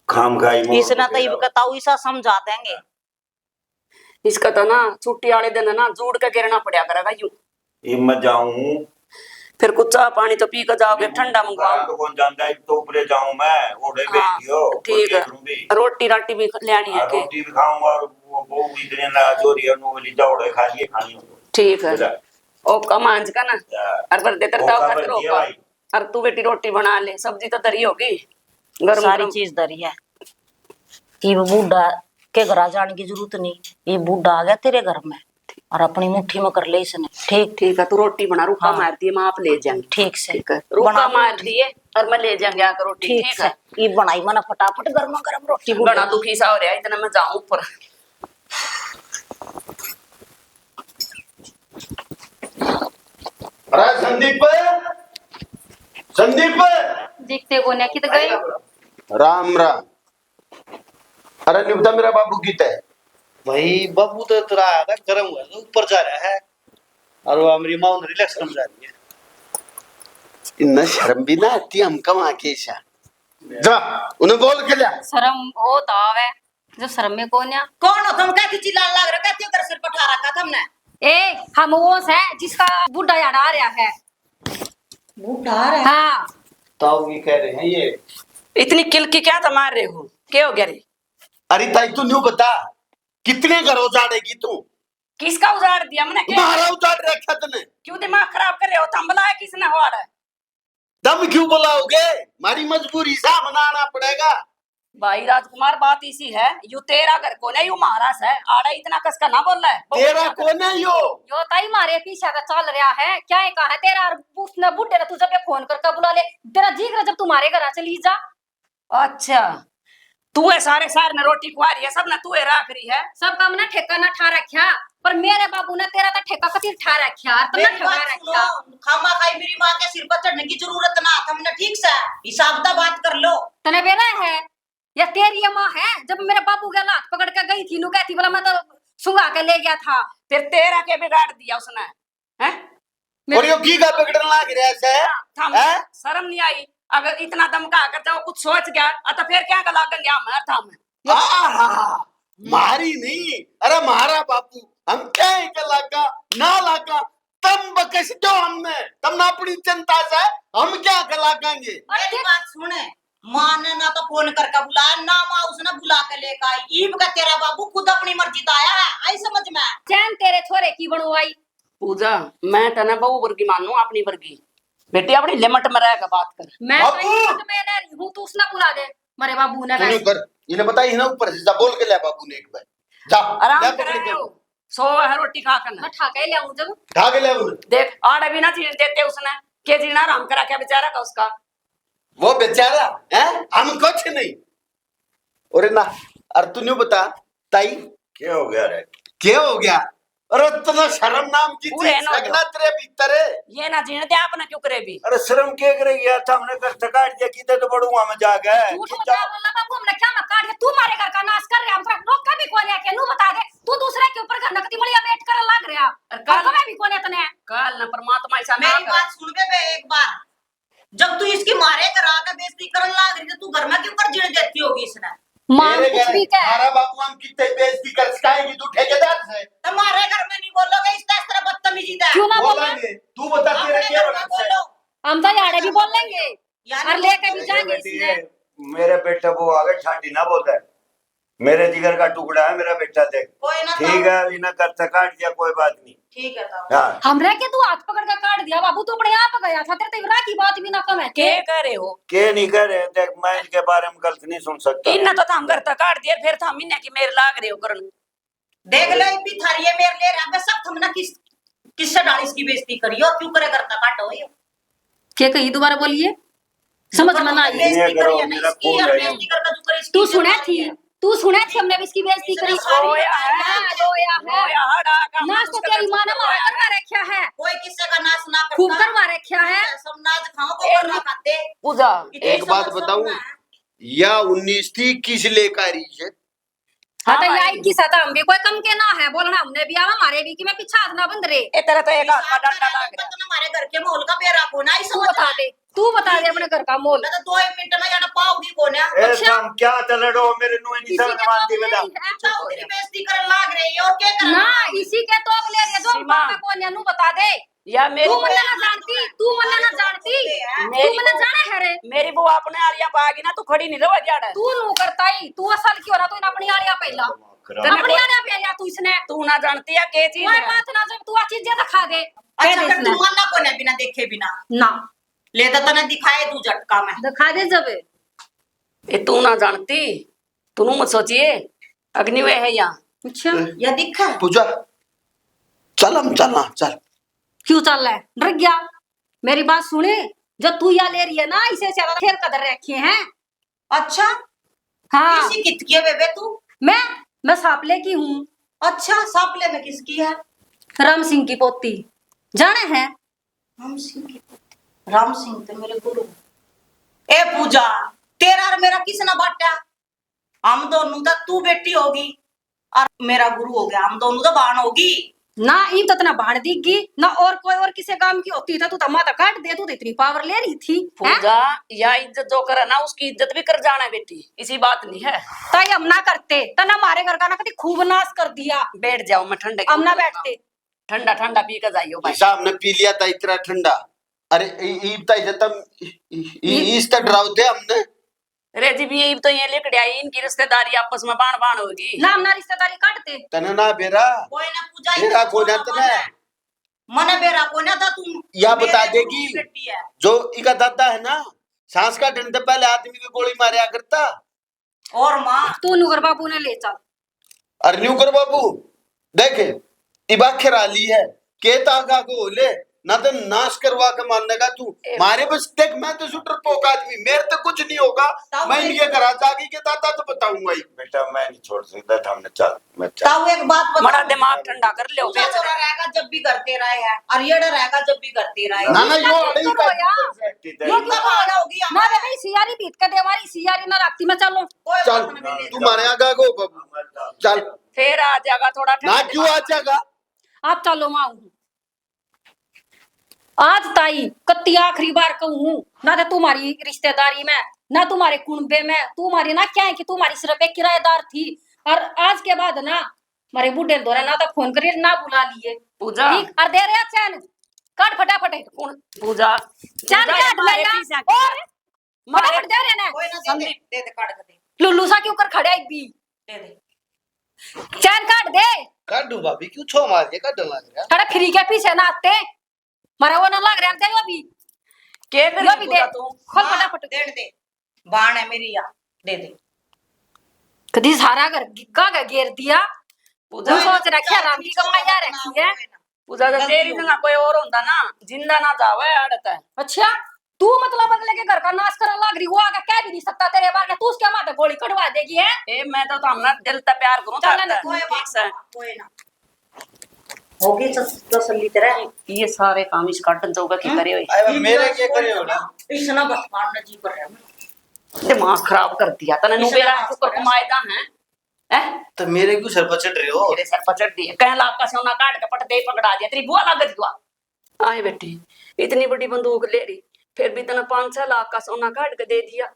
खाम खाई इसना तो ताऊ ऐसा समझा देंगे। इसका तो ना छुट्टी वाले दिन ना जोड़ के गिरना पड़ा करेगा यूं। मैं जाऊं फिर कुछ चाह पानी तो पी कर जाओगे, ठंडा मंगवाओ तो कौन जानता है, तो ऊपरे जाऊं मैं, ओढ़े भेज दियो। ठीक है, रोटी राटी भी लेनी है, रोटी भी खाऊंगा और वो इतने नाराज हो रही है, नो जाओ खा लिए खानी हो। ठीक है ओ कमांज का ना और पर देतर ताव खतरो का। और तू बेटी रोटी बना ले, सब्जी तो तरी होगी, गरम सारी चीज दरी है। ये बूढ़ा के घर जाने की जरूरत नहीं, ये बूढ़ा आ गया तेरे घर में और अपनी मुट्ठी में कर ले इसने। ठीक ठीक है, तू रोटी बना, रुका हाँ। मार दिए, मैं आप ले जाएंगे। ठीक से रुका मार दिए और मैं ले जाएंगे आकर रोटी। ठीक है, ये बनाई मैंने फटाफट गर्मा गर्म रोटी। बड़ा दुखी सा हो रहा है, इतना मैं जाऊं ऊपर। अरे संदीप, संदीप देखते को नहीं गए। राम राम। अरे निपटा मेरा बाबू गीता है भाई बाबू तो तेरा आया था, गर्म हुआ तो ऊपर जा रहा है और वो मेरी माँ रिलैक्स करने जा रही है। इतना शर्म भी ना आती हमका वहां के ईशा। जा उन्हें बोल के लिया। शर्म हो तो आवे, जब शर्म में कौन है? कौन हो तुम? क्या चिल्लाने लग रहा? क्या कर सिर पर ठा रखा था हमने? ए हम वो है जिसका बुढ़ा याद आ रहा है। बूढ़ा आ रहा है? हाँ ताऊ भी कह रहे हैं ये इतनी किलकी क्या तो मार रहे हो, क्या हो गया रे? अरे ताई तू न्यू बता, कितने घर उजाड़ेगी तू? किसका उजाड़ दिया मैंने? तुम्हारा उजाड़ रखा तूने। क्यों दिमाग खराब कर रहे हो? थंबला है किसने हो रहा है? दम क्यों बुलाओगे? हमारी मजबूरी सा मनाना पड़ेगा। भाई राजकुमार बात इसी है, यू तेरा घर को नहीं, यू महाराज है। आड़ा इतना कसका ना बोल रहा है। तेरा कौन है यो? यो ताई मारे पीछे का चल रहा है, क्या है कहा है तेरा? उसने बुढ़े ने तुझे पे फोन करके बुला ले, तेरा जी कर जब तुम्हारे घर चली जा। अच्छा तू है सारे सार ने रोटी खुआ रही है, सब ने तू है राख रही है। सब काम ना ठेका ना ठा रखा, पर मेरे बाबू ने तेरा तो ठेका कति ठा रखा, तो ना ठा रखा। खामा खाई मेरी माँ के सिर पर चढ़ने की जरूरत ना, तुमने ठीक से हिसाब दा बात कर लो। तने बेरा है या तेरी ये माँ है? जब मेरे बाबू के लात पकड़ के गई थी, नु कहती बोला मैं तो सुंगा के ले गया था। फिर तेरा के बिगाड़ दिया उसने, हैं? और यो की का पकड़न लाग रहा है? शर्म नहीं आई? अगर इतना दमका कर तो कुछ सोच गया तो फिर क्या का लागन गया मैं था मैं। आहा, मारी नहीं, अरे मारा बापू, हम क्या है के लागा ना लागा, तम बकस दो हमने, तम ना अपनी चिंता से हम क्या कर लगाएंगे। मेरी बात सुने, माँ ने ना तो फोन करके बुलाया, ना माँ उसने बुला के लेकर आई। ईब का तेरा बाबू खुद अपनी मर्जी से आया है, आई समझ में? चैन तेरे छोरे की बनवाई। पूजा मैं तना बहू वर्गी मानू, अपनी वर्गी बेटी अपनी लिमिट में रहेगा बात कर। मैं बाबू! तो मैं ना हूं, तू उसने बुला दे मेरे बाबू ने। तूने कर, इन्हें बताई ना ऊपर से, जा बोल के ले बाबू ने एक बार, जा आराम ले कर पकड़ रहे के हो, सो है रोटी खा कर। मैं ठा के ले आऊं जब। खा के ले उन्हें। देख आड़ा भी ना चीज देते उसने, के जीना आराम करा क्या बेचारा का उसका। वो बेचारा है, हम कुछ नहीं। और ना, और तू न्यू बता ताई क्या हो गया रे? क्या हो गया? अरे तना शर्म नाम की पूरे चीज नो सगना तेरे भीतर है। ये ना जीने दे आपने क्यों करे भी अरे शर्म के करेगी यार, हमने घर से काट दिया किते तो बड़ुआ में जा गए। झूठ मत बोलना बाबू, हमने क्या मत काट दिया, तू हमारे घर का नाश कर रहा, हम लोग कभी कौन है के नु बता दे, तू दूसरे के ऊपर घर नकदी मलिया बैठ कर लग रहा, कल- कल में भी कौन है तने। कल ना परमात्मा ऐसा ना मेरी करे। बात सुन बे एक बार, जब तू इसकी मारे करा के बेइज्जती करने लाग रही तो तू घर में क्यों कर जिने देती होगी इसने? मां मेरे कुछ घर भी कह, हमारा बाबू हम कितने बेइज्जती कर सकाएगी तू ठेकेदार से। तुम्हारे घर में नहीं बोलोगे इस तरह बदतमीजी है। क्यों ना बोले, बोलेंगे तू बता तेरे अपने क्या घर में बना है। बोलो। हम तो यारे भी बोल लेंगे यानी और लेके भी जाएंगे बेटी इसने। है, मेरे बेटा वो आगे छाटी ना बोलता है, मेरे जिगर का टुकड़ा है मेरा बेटा, देख कोई ना ठीक है, इन्हें कर से काट दिया कोई बात नहीं। ठीक है तो हाँ हमरे के तू हाथ पकड़ के काट दिया बाबू, तू अपने आप गया था, तेरे तेवरा की बात भी ना कम है के के। करे हो के नहीं करे, देख मैं इनके बारे में गलत नहीं सुन सकता। इन तो हम घर तक काट दिया, फिर हम इन्हें की मेरे लाग रहे हो करन। देख ले इतनी थारी है मेरे लिए रहा सब तुमने किससे डाली इसकी बेइज्जती करी और क्यों करे करता काटो ये के कही दोबारा बोलिए, समझ में ना आई। बेइज्जती करो, करी है मेरा इसकी खून और है। बेइज्जती करता तू करे इसकी तू इज्जत सुने मारी थी, है। तू सुने थी हमने भी इसकी बेइज्जती करी। रोया है, हाँ, रोया है, रोया हड़ा का नाच तो तेरी माँ ने मारा करवा रखा है, कोई किससे का नाश ना करता खूब करवा रखा है। सब नाच खाओ को करना खाते पूजा इतनी एक बात समझ बताऊं, सब ना। या 19 थी किस लेकर आई है। हाँ तो हाँ यही भाई। की सता हम भी कोई कम के ना है, बोलना हमने भी आवा हमारे भी कि मैं पीछे हाथ ना बंद रे। ए तेरा तो एक हाथ का हिसाब डंडा करा लाग तो रहा। हमारे घर के माहौल का बेरा को ना ही तू समझ बता दे, तू बता दे अपने घर का मोल। ना तो 2 मिनट में जाना पाओगी को ना ए तुम क्या चल रहे हो मेरे नुए इसी निशान के मारती तो बता। ले अच्छा उतनी बेइज्जती करने लाग रही है और क्या करना ना, इसी के तो ले रही है जो सीमा। पापा को न्यानू बता दे। या मेरी तू मन्ना ना जानती, तू मन्ना ना जानती, तू मन्ना जाने है रे। मेरी वो अपने आलिया पागी ना, तू खड़ी नहीं रहो जाड़ा। तू नु करता ही, तू असल क्यों रहा, तू इन अपनी आलिया पहला, अपनी आलिया पहला तू इसने। तू ना जानती है के चीज कोई है। बात ना, जब तू आ चीजें दिखा दे कह अच्छा दे फिर इसने। तू मानना को ना बिना देखे बिना ना ले तो तने दिखाए तू झटका में दिखा दे जब। ये तू ना जानती, तू मत सोचिए अग्नि वे है यहाँ। अच्छा या दिखा पूजा चल हम चलना चल। क्यों चल रहा है, डर गया? मेरी बात सुने, जो तू या ले रही है ना, इसे ज्यादा खेल कदर रखे हैं। अच्छा हाँ इसी कित की है बेबे तू मैं सापले की हूँ, अच्छा सापले में किसकी है राम सिंह की पोती, जाने हैं? राम सिंह की राम सिंह तो मेरे गुरु ए पूजा तेरा और मेरा किस ना बाटा हम दोनों तो तू बेटी होगी और मेरा गुरु हो गया हम दोनों तो बाण होगी ना इन तो इतना बाढ़ दिखगी ना, और कोई और किसी काम की होती था, तू तो माता काट दे, तू तो इतनी पावर ले रही थी हैं? पूजा या इज्जत जो करे ना उसकी इज्जत भी कर जाना है बेटी, इसी बात नहीं है। ताई हम ना करते तना हमारे घर का ना कभी खूब नाश कर दिया, बैठ जाओ, मैं ठंडे हम ना बैठते। ठंडा ठंडा पी कर जाइयो भाई। हिसाब ने पी लिया था इतना ठंडा। अरे ईब ताई तम इस तक डरावते हमने। रे जी भी तो ये लेकर आई, इनकी रिश्तेदारी आपस में बाण बाण होगी। ना हम ना रिश्तेदारी काटते। तने ना बेरा कोई ना पूजा बेरा को ना तने मने बेरा को ना था तू या बता मेरे देगी गुरु की बेटी है जो इका दादा है ना, सांस का डंडे पहले आदमी की गोली मारा करता। और माँ तू नुगर बाबू ने ले चल। अरे न्यू कर बाबू देखे इबा खराली है के तागा को ले ना तो नाश करवा के मारने का तू मारे बस देख मैं तो शूटर पोक आदमी, मेरे तो कुछ नहीं होगा। मैं इनके घर जागी के दादा तो बताऊंगा ही। बेटा मैं नहीं छोड़ सकता था, हमने चल मैं चल। ताऊ एक बात बता बड़ा दिमाग ठंडा कर लो। पूजा तो रहेगा जब भी करते रहे हैं और ये रहेगा जब भी करते रहे ना ना यो अड़ी तो का रोया। इधर- ये इनका बहाना होगी ना बेबे सियारी बीत के दे, हमारी सियारी ना राती में चलो। कोई चल बात नहीं तू मारे आगा को बाबू चल फिर आ जाएगा थोड़ा ना ठंडा क्यों आ जाएगा। आप चलो माऊ, आज ताई कत्ती आखिरी बार कहूँ ना, तो तुम्हारी रिश्तेदारी में ना तुम्हारे कुनबे में तुम्हारी ना क्या है कि तुम्हारी सिर्फ एक किराएदार थी, और आज के बाद ना हमारे बुढ़े दौरा ना तो फोन करिए ना बुला लिए। पूजा ठीक और दे रहे चैन काट फटाफट पूजा चैन काट मारे लेना पीछे और मारे फटाफट दे रहे ना। कोई ना दे दे काट के दे लुल्लू सा क्यों कर खड़े एक भी दे दे चैन काट दे। काटू भाभी क्यों छो मार के काट लग रहा। खड़े फ्री के पीछे ना आते मारा वो ना लग रहा है वो भी के कर यो भी दे तू खोल हाँ, फटाफट दे दे बाण है मेरी या दे दे कदी सारा घर गिक्का का घेर दिया। तू पूजा सोच रखा राम की कमाई आ रखी है। पूजा तो तेरी जगह कोई और होता ना जिंदा ना जावे आड़ता है। अच्छा तू मतलब बदले के घर का नाश करने लग रही, वो आगे कह भी नहीं सकता तेरे बारे, तू उसके माथे गोली कटवा देगी है। ए मैं तो हमने दिल से प्यार करूं चल था ना, कोई ठीक बात से कोई ना होगी तसल्ली तेरा। ये सारे काम इस काटन जोगा की करे हुए अरे मेरे क्या करे हो ना इसना बस मारना जी कर रहा है। दिमाग खराब कर दिया तने नु बेरा शुक्र कमाएदा है हैं तो मेरे क्यों सर पर चढ़ रहे हो? तेरे सर पर चढ़ दिए कह लाख का सोना काट के पट दे पकड़ा दिया तेरी बुआ लागत दुआ आए बेटी इतनी बड़ी बंदूक ले रही फिर भी तने 5-6 लाख का सोना काट के दे दिया।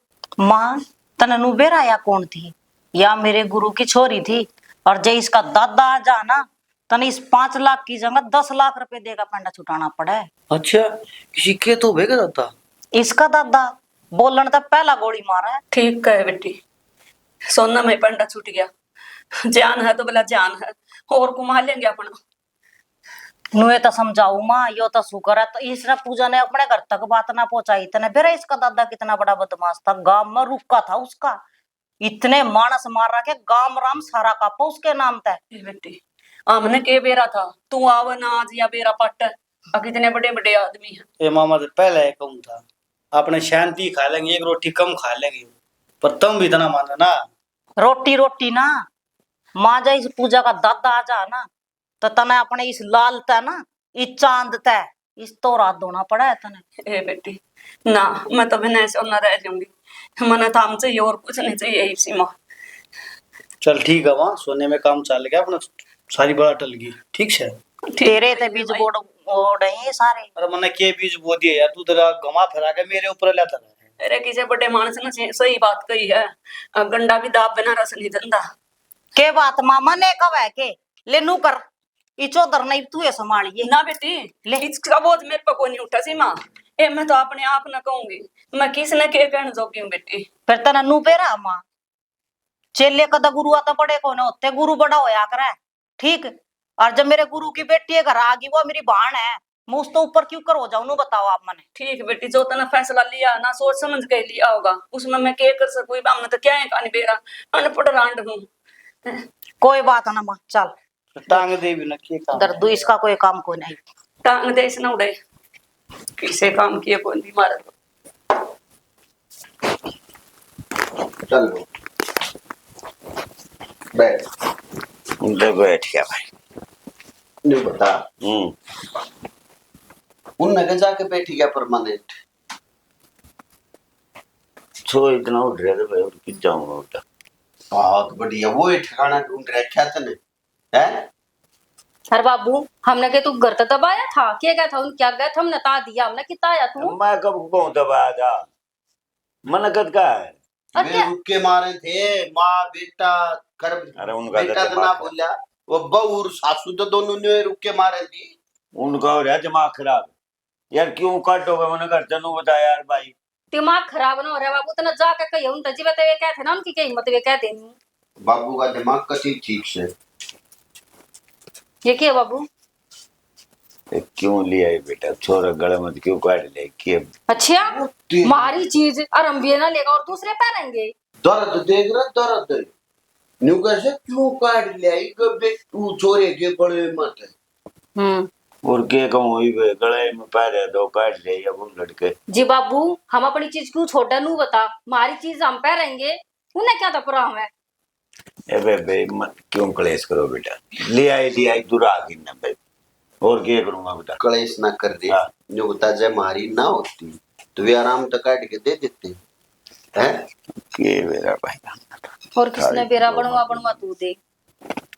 माँ तने नुबेरा या कौन थी? या मेरे गुरु की छोरी थी। और जय इसका दादा आ जाना तने इस 5 लाख की जगह 10 लाख रुपए देगा पंडा छुटाना पड़ा है। अच्छा किसी के तो भेगा जाता इसका दादा बोलन तो पहला गोली मारा है। ठीक कहे बेटी सोना में पंडा छूट गया जान है तो भला जान है और कुमा लेंगे अपना। नुए तो समझाऊ माँ यो तो शुक्र है तो इसने पूजा ने अपने घर तक बात ना पहुंचाई तने बेरा इसका दादा कितना बड़ा बदमाश था गांव में रुका था उसका इतने मानस मार रहा के गांव राम सारा कापा उसके नाम तय। ए बेटी हमने के बेरा था तू आव ना आज या बेरा पट अब कितने बड़े बड़े आदमी हैं। ये मामा तो पहले कम था अपने शांति खा लेंगे एक रोटी कम खा लेंगे पर तुम भी इतना मानो ना रोटी रोटी ना माँ जा इस पूजा का दादा आ जा ना तो तने अपने इस लाल तय ना इस चांद तय इस तो रात धोना पड़ा है तने। ए बेटी ना मैं तो बिना ऐसे ना रह लूंगी मने तो हम चाहिए और कुछ नहीं चाहिए इसी माँ। चल ठीक है वहाँ सोने में काम चल गया अपना सारी बड़ा टल गई ठीक है। तेरे ते बीज बोड़ ओड़ है सारे। अरे मैंने के बीज बो दिए यार तू तेरा घुमा फिरा के मेरे ऊपर लेता रहा। अरे किसी बड़े मानस ने सही बात कही है अब गंडा भी दाब बिना रस नहीं धंधा के बात मामा ने कब है के ले नू कर इचो दर नहीं तू ये संभालिए ना बेटी ले। इसका बोझ मेरे पे कोई नहीं उठा सी माँ ए मैं तो अपने आप न कहूंगी मैं किसने के कहने जोगी हूँ बेटी। फिर तना नू पेरा माँ चेले कदा गुरु आता पड़े को ना होते गुरु बड़ा होया करे ठीक। और जब मेरे गुरु की बेटी घर आ गई वो मेरी बहन है मैं उस तो ऊपर क्यों कर हो जाऊं नू बताओ आप मने। ठीक है बेटी जो तने फैसला लिया ना सोच समझ के लिया होगा उसमें मैं क्या कर सकूं हमने तो क्या है कहानी बेरा अनपढ़ रांड हूँ। कोई बात ना माँ चल टांग दे भी ना के काम दर्दू इसका कोई काम कोई नहीं। टांग दे इसने उड़े किसे काम किए कोई नहीं मारा चल लो बैठ उनसे बैठ गया भाई। नहीं बता उन नगर जाके बैठी गया परमानेंट छो इतना उठ रहे थे भाई और किस जाऊंगा उठा। बहुत बढ़िया वो ही ठिकाना ढूंढ रखा तने है। अरे बाबू हमने के तू घर तक दबाया था क्या था उन क्या गया था हमने ता दिया हमने कितना आया तू मैं कब को दबाया था मन कद का है। वे रुक के मारे थे माँ बेटा कर अरे उनका बेटा तो तो ना दिमाग बोला वो बहू और सासू तो दोनों ने रुक के मारे थी। उनका हो रहा दिमाग खराब यार क्यों काटोगे मैंने घर तेनू बता यार भाई। दिमाग खराब ना हो रहा बाबू तना जाके कही उन तजी बते वे कहते ना उनकी कही मत वे कहते नहीं बाबू का दिमाग कसी ठीक से ये क्या बाबू क्यों लिया है बेटा छोरा गले में क्यों काट ले कि अच्छा मारी चीज और हम भी ना लेगा और दूसरे पहनेंगे दर्द देख रहा दर्द न्यू कैसे क्यों काट ले आई कब तू छोरे के बड़े मत है। और के कहूँ वही गले में पैर दो काट ले या वो लड़के। जी बाबू हम अपनी चीज क्यों छोटा नू बता मारी चीज हम पहनेंगे उन्हें क्या तपरा हमें। ए बे मत क्यों क्लेश करो बेटा ले आई दूर आ गई ना भाई और क्या करूंगा बेटा। कलेश ना कर दे जो बता जाए मारी ना होती तो वे आराम तक काट के दे देते हैं के मेरा भाई और किसने बेरा बनवा तू दे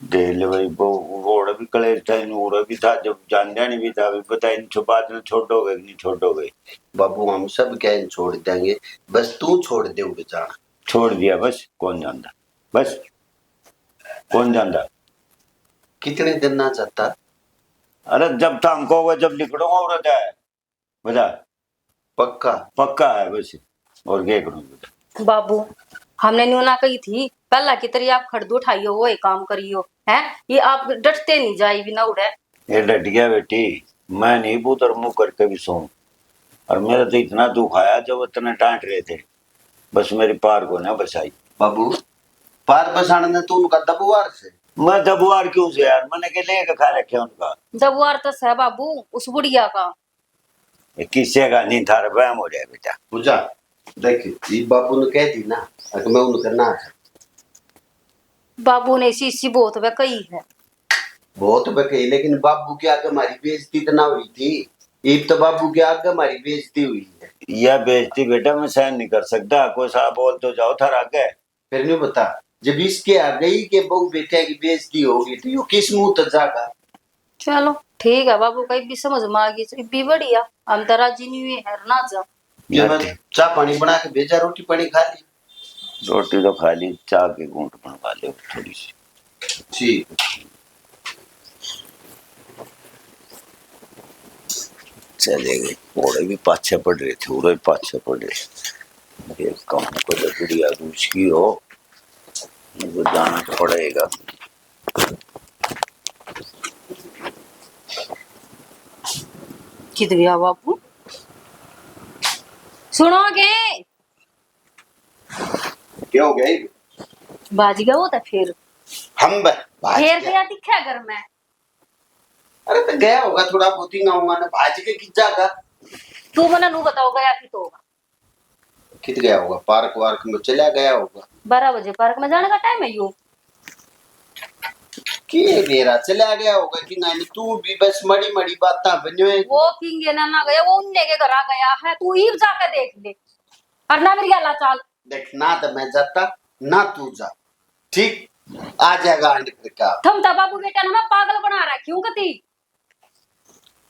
दे ले भाई वो भी कलेश था वो भी था जब जानने नहीं भी था अभी पता इन बात में छोड़ोगे नहीं छोड़ोगे। बाबू हम सब क्या छोड़ देंगे बस तू छोड़ दे बेचारा। छोड़ दिया बस कौन जानता बस कौन जानता कितने दिन ना चाहता। अरे जब था हमको होगा जब निकलूंगा औरत है बता पक्का पक्का है बस और क्या करूँगा। बाबू हमने न्यू ना कही थी पहला की तरह आप खड़दू उठाइयो वो एक काम करियो है ये आप डटते नहीं जाए बिना उड़े। ये डट गया बेटी मैं नहीं पुत्र मुंह करके भी सो और मेरा तो इतना दुख आया जब इतने डांट रहे थे बस मेरी पार को ना बसाई। बाबू पार बसाने ने तू उनका दबुआर से मैं दबुआर क्यों से यार मैंने के लेके खा रखे उनका दबुआर तो है बाबू उस बुढ़िया का किससे का नहीं था वहम हो रहा बेटा। पूजा देखिए बापू ने कहती ना अगर मैं उनका ना बाबू ने इसी इसी बहुत वे कही है बहुत बके, लेकिन बाबू के आगे हमारी बेइज्जती तो ना हुई थी। ईब तो बाबू के आगे हमारी बेइज्जती हुई है। यह बेइज्जती बेटा मैं सहन नहीं कर सकता, कोई सा बोल तो जाओ थारा आगे। फिर नहीं बता, जब इसके आ गई के बहू बेटे की बेइज्जती होगी तो यो किस मुंह तक जागा। चलो ठीक है बाबू, कहीं भी समझ में आ गई भी बढ़िया। हम तो राजी नहीं हुए है ना जा। ये मैं चाय पानी बना के भेजा, रोटी पानी खा ली। रोटी तो खा ली, चाय के घूंट बनवा ले थोड़ी सी। ठीक। चले गए, ओड़े भी पाछे पड़ रहे थे, उड़े भी पाछे पड़ रहे। ये काम को बढ़िया उसकी हो, मुझे जाना पड़ेगा। किधर गया बाबू? सुनोगे? क्या हो गया? बाजी गया वो था फिर। हम फिर गया दिखा घर में। अरे तो गया होगा थोड़ा बहुत ही, ना हुआ ना भाज के किस जागा। तू मना नू बताओ गया कि तो होगा। कित गया होगा? पार्क वार्क में चला गया होगा। 12 बजे पार्क में जाने का टाइम है यू। के मेरा चला गया होगा कि नहीं, तू भी बस मड़ी मड़ी बात बनो। वो किंगे ना गया, वो उन्ने के घर आ गया है। तू ही जाके देख ले और ना मेरी गला चाल। देख ना तो मैं जाता ना तू जा, ठीक? आ जाएगा आंटी फिर क्या। तुम तो बाबू बेटा ने ना पागल बना रहा है, क्यों कती?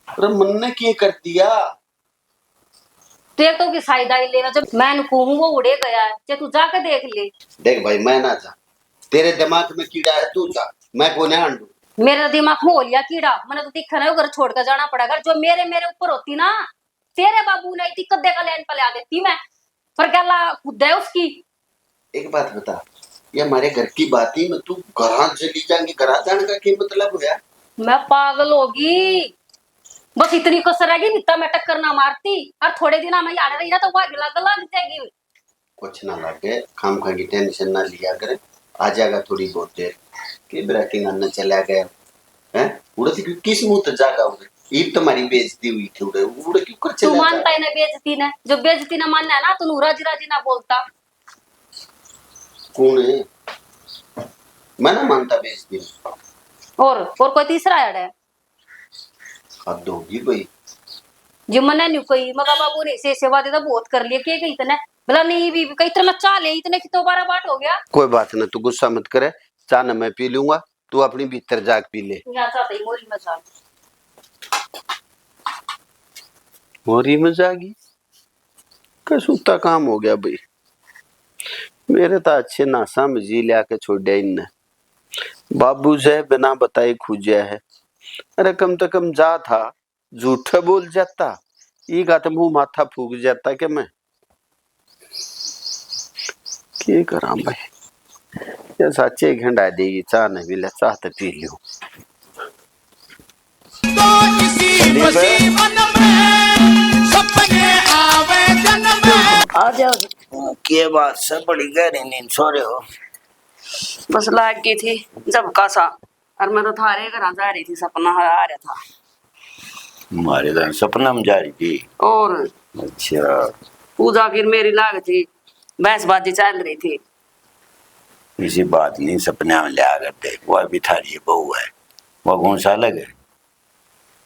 अरे मन ने क्या कर दिया? देख तो कि साइड आई लेना, जब मैं कहूँ वो उड़े गया है। जे तू जाके देख ले। देख भाई मैं ना जा, तेरे दिमाग में कीड़ा है, तू जा, मैं को नहीं हांडू। मेरा दिमाग में हो लिया कीड़ा, मैंने तो दिखा ना घर छोड़ कर जाना पड़ेगा। जो मेरे मेरे ऊपर होती ना, तेरे बाबू ने इतनी कद्दे का लैन पला देती मैं। पर गला खुद है उसकी। एक बात बता, ये हमारे घर की बात ही में तू घर चली जाएंगे, घर जाने का क्या मतलब है? मैं पागल होगी, बस इतनी कसर रहेगी, नित्ता मैं टक्कर ना मारती और थोड़े दिन मैं याद रही ना तो वह लग जाएगी। कुछ ना लगे, खाम खा की टेंशन ना लिया करे, आ जाएगा थोड़ी बहुत देर के ब्रेकिंग अन्ना चला गया है। उड़े थी किस मुंह तक जागा उड़े? ईद तुम्हारी बेइज्जती हुई थी, उड़े उड़े क्यों कर चला? तू मानता है ना बेइज्जती ने? जो बेइज्जती ना मानना है ना, तू राजी राजी ना बोलता। कौन है? मैं ना मानता बेइज्जती। और कोई तीसरा है? हद होगी भाई। जो मना नहीं कोई मगा बाबू ने से सेवा दे तो बहुत कर लिया के गई इतने भला नहीं भी कई तरह चाह ले इतने की तो 12 बाट हो गया। कोई बात ना, तू गुस्सा मत करे, चाह ना मैं पी लूंगा, तू अपनी भीतर जाग पी ले। यहाँ चाहते ही मोरी में चाह मोरी में जागी कसूता काम हो गया भाई। मेरे तो अच्छे ना समझी लिया के छोड़ दिया इनने। बाबू से बिना बताए खुजा है। अरे कम तो कम जा था, झूठ बोल जाता, ये का तो मुंह माथा फूक जाता कि मैं क्या करा भाई। ये सच्चे घंटा देगी, चाह नहीं भी चाह तो पी लियो। तो इसी खुशी मन में सपने आवे जन्म में। आ जाओ। के बात से बड़ी गहरी नींद सो रहे हो? बस लाग गई थी जब का सा, और मैं तो थारे घर जा रही थी, सपना आ रहा था। हमारे घर सपना में जा रही थी? और अच्छा। पूजा फिर मेरी लाग थी, बहसबाजी चल रही थी। किसी बात नहीं, सपने में लिया करते, वह भी थारी बहू है, वह कौन सा अलग है?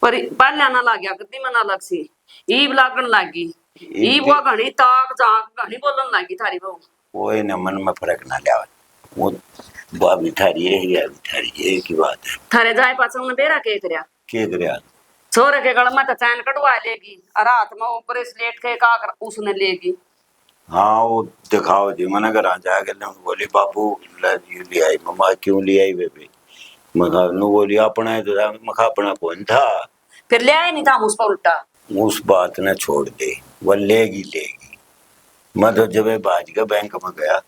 पर पहले ना लग गया कितनी मन अलग सी, ईब लागन लागी। ईब वो घनी ताक जाक घनी बोलन लागी थारी बहू। वो न मन में फर्क ना लिया, वो वह भी थारी है या भी थारी है, एक ही बात है। थारे जाए पास उन्हें बेरा के करया के करया? छोरे के गल में तो चैन कटवा लेगी और हाथ में ऊपर स्लेट के का कर उसने लेगी। हाँ वो दिखाओ जी, मैंने घर जाके बोली बाबू ले आई, मम्मा क्यों ले आई बेबी? मखा नु बोली अपना है तो मखा अपना कौन था, फिर ले आए नहीं था उस पर उल्टा। उस बात ने छोड़ दे, वह लेगी लेगी। मैं तो जब बाज का बैंक में गया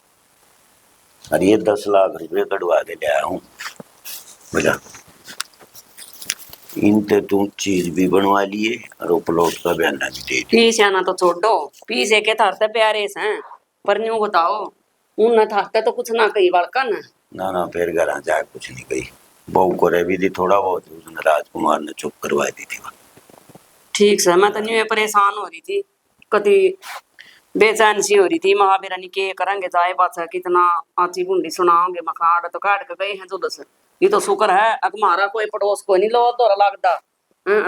और ये 10 लाख रुपए कटवा के ले आया हूँ। बोला इनते तुम चीज भी बनवा लिए और उपलोड का बयाना भी दे दिया। पीस आना तो छोड़ो, पीस एक थारते प्यारे से पर न्यू बताओ उन थारते तो कुछ ना कही बालकन। ना फिर घर जाए कुछ नहीं कही, बहू को रह भी थी थोड़ा बहुत, उसने राजकुमार ने चुप करवा दी थी। ठीक से मैं तो न्यू परेशान हो रही थी, कभी बेचैन सी हो रही थी। महावीरा ने के करेंगे जाए बात कितना आची बुंडी सुनाओगे, मखाड़ तो काट के गए हैं जुलस। ये तो शुक्र है हमारा कोई पड़ोस को नहीं लो दौरा लगता।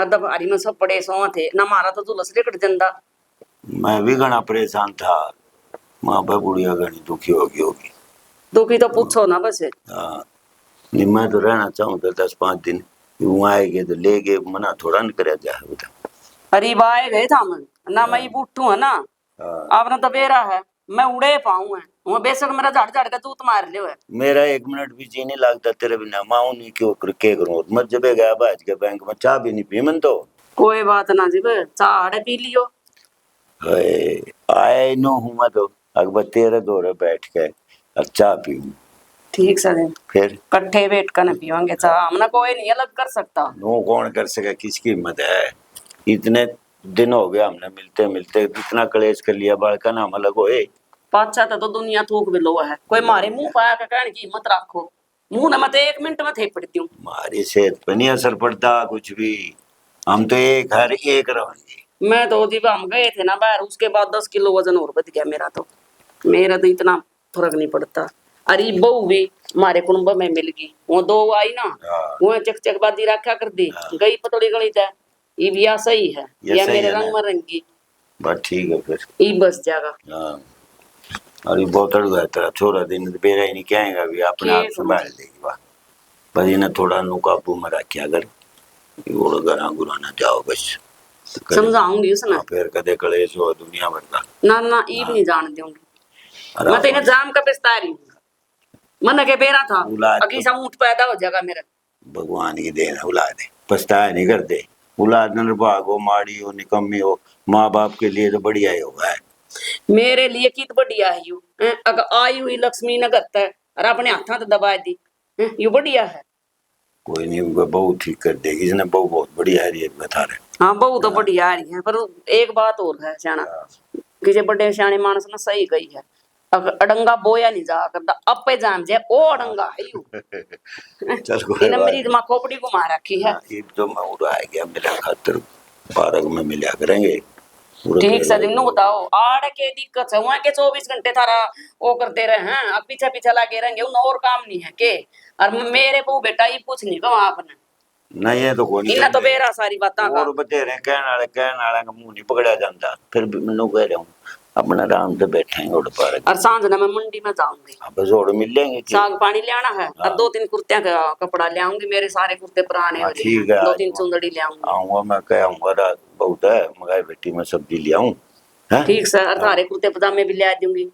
अदब हरी में सब बड़े सो थे ना, मारा तो जुलस लिकट जंदा। मैं भी घना परेशान था। माँ बाप बुढ़िया घनी दुखी होगी। दुखी तो पूछो ना बस। हाँ, नहीं मैं तो रहना चाहूँ तो 10-5 दिन वहाँ आएंगे तो ले गए, मना थोड़ा न करे जाए बता। अरे बाए गए था मन ना, मैं बूटू है ना। हाँ। आपने तो बेरा है, मैं उड़े पाऊँ है वहाँ बेशक मेरा झाड़ झाड़ का जूत मार लियो है। मेरा 1 मिनट भी जी नहीं लगता तेरे बिना। माँ नहीं क्यों के करूँ, मत जब गया बाज के बैंक में चाय भी नहीं पी मन तो। कोई बात ना जी, चाय पी लियो। हाय, आए नो हूँ मैं तो अकबर तेरे दौरे बैठ के अच्छा पीऊँ। ठीक सर, फिर कट्ठे बैठ कर न पियोगे चाय, हमने कोई नहीं अलग कर सकता। नो कौन कर सके, किसकी हिम्मत है। इतने दिन हो गया हमने मिलते मिलते, इतना कलेश कर लिया, बालका नाम अलग होए। पाछा तो दुनिया थूक भी लो है, कोई मारे मुंह पाया का कहने की हिम्मत रखो। मुंह न मत 1 मिनट में थे पड़ती हूँ। हमारी सेहत पर नहीं असर पड़ता कुछ भी, हम तो एक हर एक रहेंगे। मैं तो जी हम गए थे ना बाहर, उसके बाद 10 किलो वजन और बढ़ गया मेरा तो इतना फर्क नहीं पड़ता। अरे बहू भी हमारे कुटुंब में मिल गई, वो 2 आई ना, हाँ। वो चकचकबाजी रखा कर दी। हाँ। गई पतली गली था, ये भी या सही है, ये या सही मेरे है रंग ना। में रंगी बस ठीक है फिर। ये बस जाएगा। हाँ, अरे बहुत अड़ गया तेरा छोरा, दिन बेरा ही नहीं कहेगा भी अपने आप संभाल लेगी। वाह, पर इन्हें थोड़ा नु काबू में रखा अगर वो गरा गुरा ना जाओ बस। समझाऊंगी उसने। हाँ, फिर कदे कलेश हो दुनिया भर का। ना ना ईब नहीं जान दूंगी, मैं तो इन्हें जाम का पछता रही हूँ। मन के बेरा था औलाद तो- अगी सा ऊँट पैदा हो जाएगा मेरा। भगवान की देन है, औलाद है, पछताया नहीं करते। औलाद निर्भाग हो, माड़ी हो, निकम्मी हो, माँ बाप के लिए तो बढ़िया ही होगा है। मेरे लिए कित बढ़िया है यू, अगर आई हुई लक्ष्मी न करता है और अपने हाथा तो दबा दी, यू बढ़िया है। कोई नहीं, वो बहू ठीक कर देगी, इसने बहू बहुत बढ़िया है ये बता रहे। हाँ बहू तो बढ़िया है, पर एक बात और है सियाना, किसी बड़े सियाने मानस ने सही कही है, अगर अडंगा बोया नहीं जा करता अपे जाम जाए ओ अडंगा है यू। चल कोई इन्हें बात मेरी दिमाग खोपड़ी घुमा रखी है। हाँ, ये तो मैं उड़ा गया मेरा खातर, पार्क में मिला करेंगे। ठीक से दिन बताओ आड़ के दिक्कत है वहां के 24 घंटे थारा वो करते रहे हैं, अब पीछे पीछे लगे रहेंगे, उन और काम नहीं है के। और मेरे बहू बेटा ये कुछ नहीं कहा आपने, नहीं ये तो कोई इन्हें तो बेरा सारी बातें का। और बतेरे कहने वाले का मुंह नहीं पकड़ा जाता। फिर भी मैं कह रहा हूँ अपना आराम से बैठेंगे उड़ पार्क। और सांझ ना मैं मंडी में जाऊंगी, बस और मिल लेंगे कि? साग पानी ले आना है हाँ। और 2-3 कुर्तियां का कपड़ा ले आऊंगी, मेरे सारे कुर्ते पुराने हो हाँ, गए ठीक हैं, है, 2-3 चुंदड़ी ले आऊंगी। आऊंगा मैं, कह आऊंगा, रात बहुत है, मगाई बेटी में सब्जी ले आऊं। हैं? ठीक सर, और सारे कुर्ते पजामे भी ले दूंगी।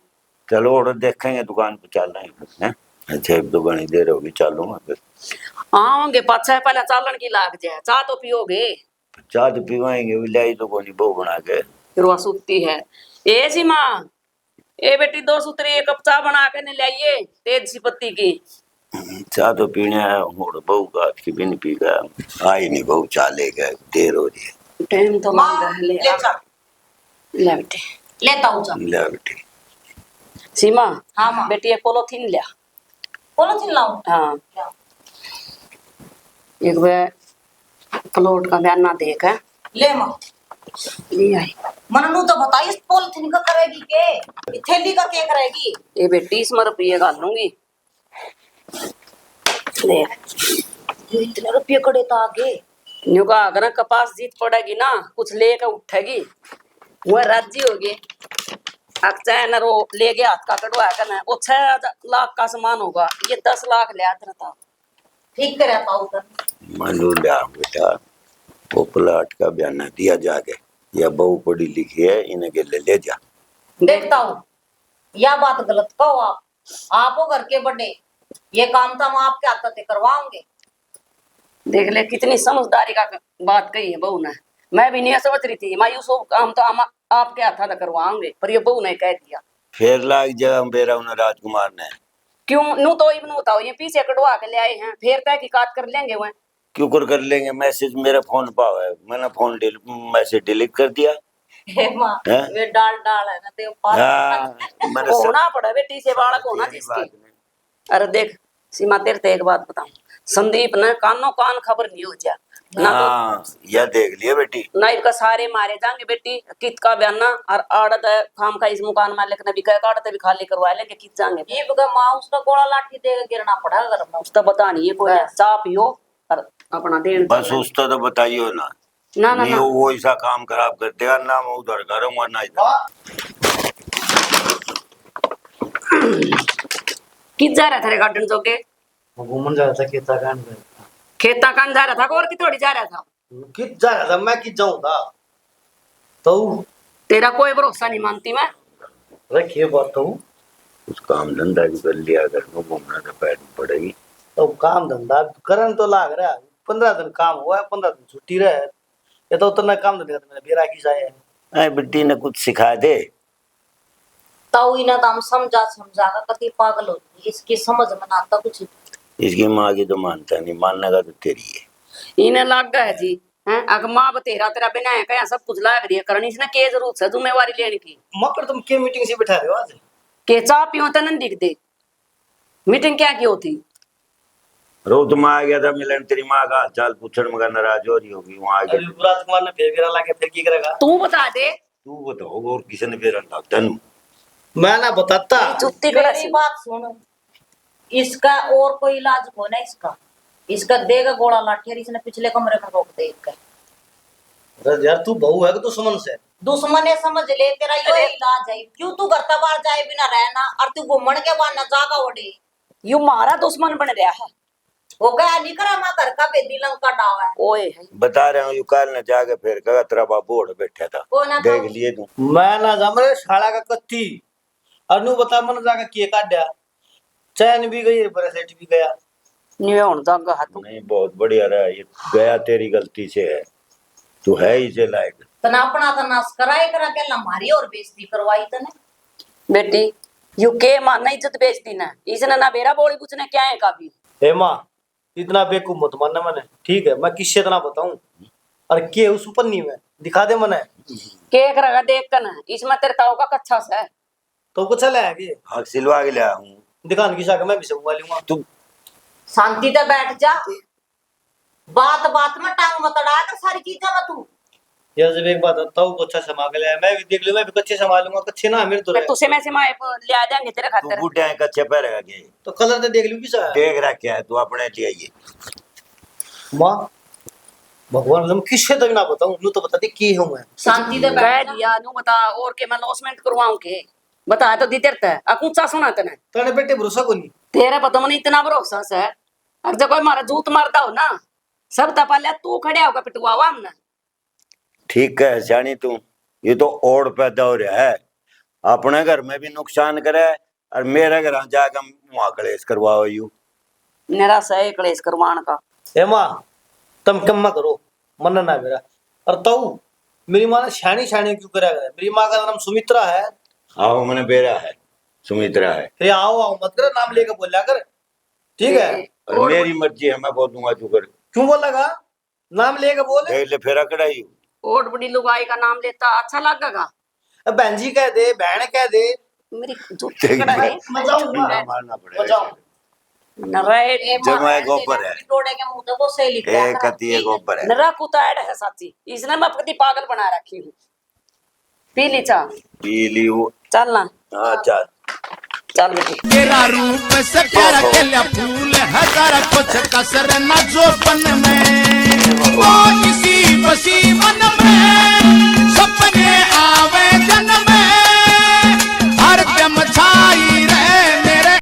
चलो और देखेंगे, दुकान पे चल रहे हैं। हैं? अच्छा 1-2 घंटे देर होगी, चलूंगा फिर। आऊंगे पाछा पहले चालन की लाग जाए, चाह तो पियोगे? चाय तो पीवाएंगे, लाई तो कोनी बहू बना के। फिर वह सूती है ए सी माँ, ए बेटी 2 सूत्री 1 कप चाह बना के ले आइए तेज सी पत्ती की। चाय तो पीने आया हूँ, बहू का आज की भी नहीं पी गया, आई नहीं बहू, चाय ले गए, देर हो रही है। टाइम तो माँ, लग है, ले जा, ले बेटे लेता हूँ जा। ले बेटी। सीमा हाँ माँ, बेटी एक पोलोथीन लिया। पॉलिथीन लाऊं? हाँ क्या? एक बार प्लॉट का बयाना देख है ले माँ, ले आई। मननू तो बताई इस पॉलिथीन का करेगी के, थैली का क्या करेगी? ये बेटी इसमें रुपये डाल लूंगी, देख ये इतने रुपये कड़े तो आगे। न्यू का अगर कपास जीत पड़ेगी ना कुछ लेकर उठेगी, वो राज्य होगी। चाहे ना रो ले गया हाथ का कटवा कर ना, वो 6 लाख का सामान होगा, ये 10 लाख ले आता था। ठीक करे पाऊ कर। मानू लिया बेटा, वो प्लाट का बयाना दिया जाके, या बहू पढ़ी लिखी है, इन्हें के ले जा। देखता हूँ, यह बात गलत कहो आप हो घर के बड़े, ये काम तो हम आपके हाथ से करवाओगे। देख ले कितनी समझदारी का बात कही है बहू ने, मैं भी नहीं समझ रही थी मायूस हो काम तो हम आपके हाथा से करवाएंगे, पर ये बहू ने कह दिया। फिर लाग जा बेरा उन्हें राजकुमार ने। क्यों नू तो इब्न बताओ, ये पीछे कटवा के ले आए हैं, फिर तहकीकात कर लेंगे वह। क्यों कर लेंगे, मैसेज मेरे फोन पाव है, मैंने फोन मैसेज डिलीट कर दिया। हे माँ, हैं? वे डाल डाल है ना ते हाँ, मैंने होना पड़ा बेटी से बालक होना जिसकी। अरे देख सीमा तेरे ते एक बात बताऊं, संदीप ने कानो कान खबर नहीं हो जा, ना तो हाँ यह देख लिया बेटी। ना इनका सारे मारे जाएंगे बेटी कित का बयाना और आड़त है खाम का इस मकान मालिक ने भी कहा आड़त भी खाली करवा लेंगे कित जाएंगे ये बगा माँ उसका गोला लाठी देगा गिरना पड़ा घर में। उसका बता नहीं है कोई चाह पियो और अपना देन बस उसका तो बताइयो ना। ना ना नहीं ना वो ऐसा काम खराब कर देगा ना मैं उधर करूंगा ना इधर। हाँ कित जा रहा था रे गार्डन जोगे घूमन जा रहा था खेता कान में। खेता कान जा रहा था और कितोड़ी जा रहा था कित जा रहा था मैं कित जाऊं था तो तेरा कोई भरोसा नहीं मानती मैं रखिए बात तो कुछ काम धंधा भी कर लिया अगर वो घूमना तो पैर में पड़ेगी। तो काम धंधा करन तो लाग रहा है 15 दिन काम हुआ है 15 दिन छुट्टी रहे ये तो उतना काम धंधा मेरा बेरा की साया है। अरे बेटी ने कुछ सिखा दे। ताऊ इन्हें तो हम समझागा कति पागल होती इसकी समझ में ना आता कुछ। इसकी माँ की तो मानता नहीं, मानने का तो तेरी है। इन्हें लग गया है जी हैं अगर माँ बतेरा तेरा बिना है क्या सब कुछ लाग रही है करनी इसने के जरूरत है जिम्मेवारी लेने की। मकर तुम क्या मीटिंग से बैठा रहे हो आज के चाह पियो तो नहीं दिख दे मीटिंग क्या की होती रो तुम आ गया था मिलन तेरी माँ का चाल पूछन मगर नाराज हो रही होगी वहाँ आ अभी गया। राजकुमार ने फेर लाके फिर की करेगा तू बता दे तू बताओ और किसी ने फेर तनु मैं ना बताता चुत्ती कड़ा मेरी बात सुनो इसका और कोई इलाज हो ना इसका देगा गोला लाठी और इसने पिछले कमरे में रोक दे इसका। अरे यार तू बहू है कि तू समन से दुश्मन है समझ ले तेरा ये इलाज है क्यों तू घर बाहर जाए बिना रहना और तू घूमन के बाद न जागा ओडे यू मारा दुश्मन बन रहा है वो क्या नहीं करा मैं घर का बेदी लंका डावा है ओए है बता रहे हूँ यू कल न जाके फिर कहा तेरा बाबू ओढ़ बैठा था वो ना देख लिए तू। मैं ना जा मेरे शाला का कत्ती अनु बता मन जाके किए काट्या चैन भी गई ब्रेसलेट भी गया निवेण जागा हाथ नहीं बहुत बढ़िया रहा ये गया तेरी गलती से है तू है इसे लायक। तना अपना तो नाश कराए करा के हमारी और बेइज्जती करवाई तने बेटी यू के मां नहीं इज्जत बेचती ना इसने ना बेरा बोली पूछने क्या है काफी हे माँ इतना बेकूफ मत मानना मैंने ठीक है मैं किससे इतना बताऊं और के उस पन्नी में दिखा दे मने के करेगा देख कर ना इसमें तेरे ताऊ का कच्चा सा है तो कुछ चला है कि हक सिलवा के लिया हूँ दुकान की शाखा मैं भी सब लूंगा तू शांति से बैठ जा बात बात में टांग मत अड़ा कर सारी चीजें में तू यार जब एक बात ताऊ को अच्छा संभाल लिया मैं भी देख लूं मैं भी कच्चे संभालूंगा कच्चे ना मेरे तो मैं तुझसे में से माए ले आ जाएंगे तेरे तू खातिर बूढ़े हैं कच्चे पैरेगा के तो कलर तो देख लूं किसा देख रहा क्या है तू अपने चाहिए। माँ भगवान तुम किससे तक ना बताऊं नू तो बता दे की हूं मैं शांति से कह बैठ जा दिया नु बता और के मैं लॉसमेंट करवाऊं के बता तो दी तेरे है अकुचा सुना तने तेरे बेटे भरोसा को नहीं तेरे पता मन इतना भरोसा है अब जब कोई मारा जूत मारता हो ना सब तपाले तू खड़े होगा पिटवावा हमने ठीक है सियानी तू ये तो ओढ़ पैदा हो रहा है अपने घर में भी नुकसान करे और मेरे घर जाकर वहां कलेश करवाओ यू मेरा सही कलेश करवान का ए माँ तुम कम मत करो मन ना मेरा और ताऊ मेरी माँ ने शानी शानी क्यों करा है मेरी माँ का नाम सुमित्रा है आओ मैंने बेरा है सुमित्रा है फिर आओ आओ मत कर नाम लेकर बोला कर ठीक है और मेरी मर्जी है मैं बोलूंगा तू कर क्यों बोलेगा नाम लेकर बोले देख ले फिर अकड़ाई ओट बड़ी लुगाई का नाम लेता अच्छा लगेगा बहन जी कह दे बहन कह दे मेरी जूती कड़ा है मजाऊंगा मारना पड़ेगा मजाऊं नरे जमाए गोबर है टोड़े के मुंह तो वो सही लिख एक कती है गोबर है नरा कुताड़ है साची इसने मैं अपनी पागल बना रखी हूँ पी ली चा पी ली वो चल ना हाँ चल चल बेटी तेरा रूप से प्यारा खिला फूल है तारा कुछ कसर न जो पन में वो इसी बसी मन में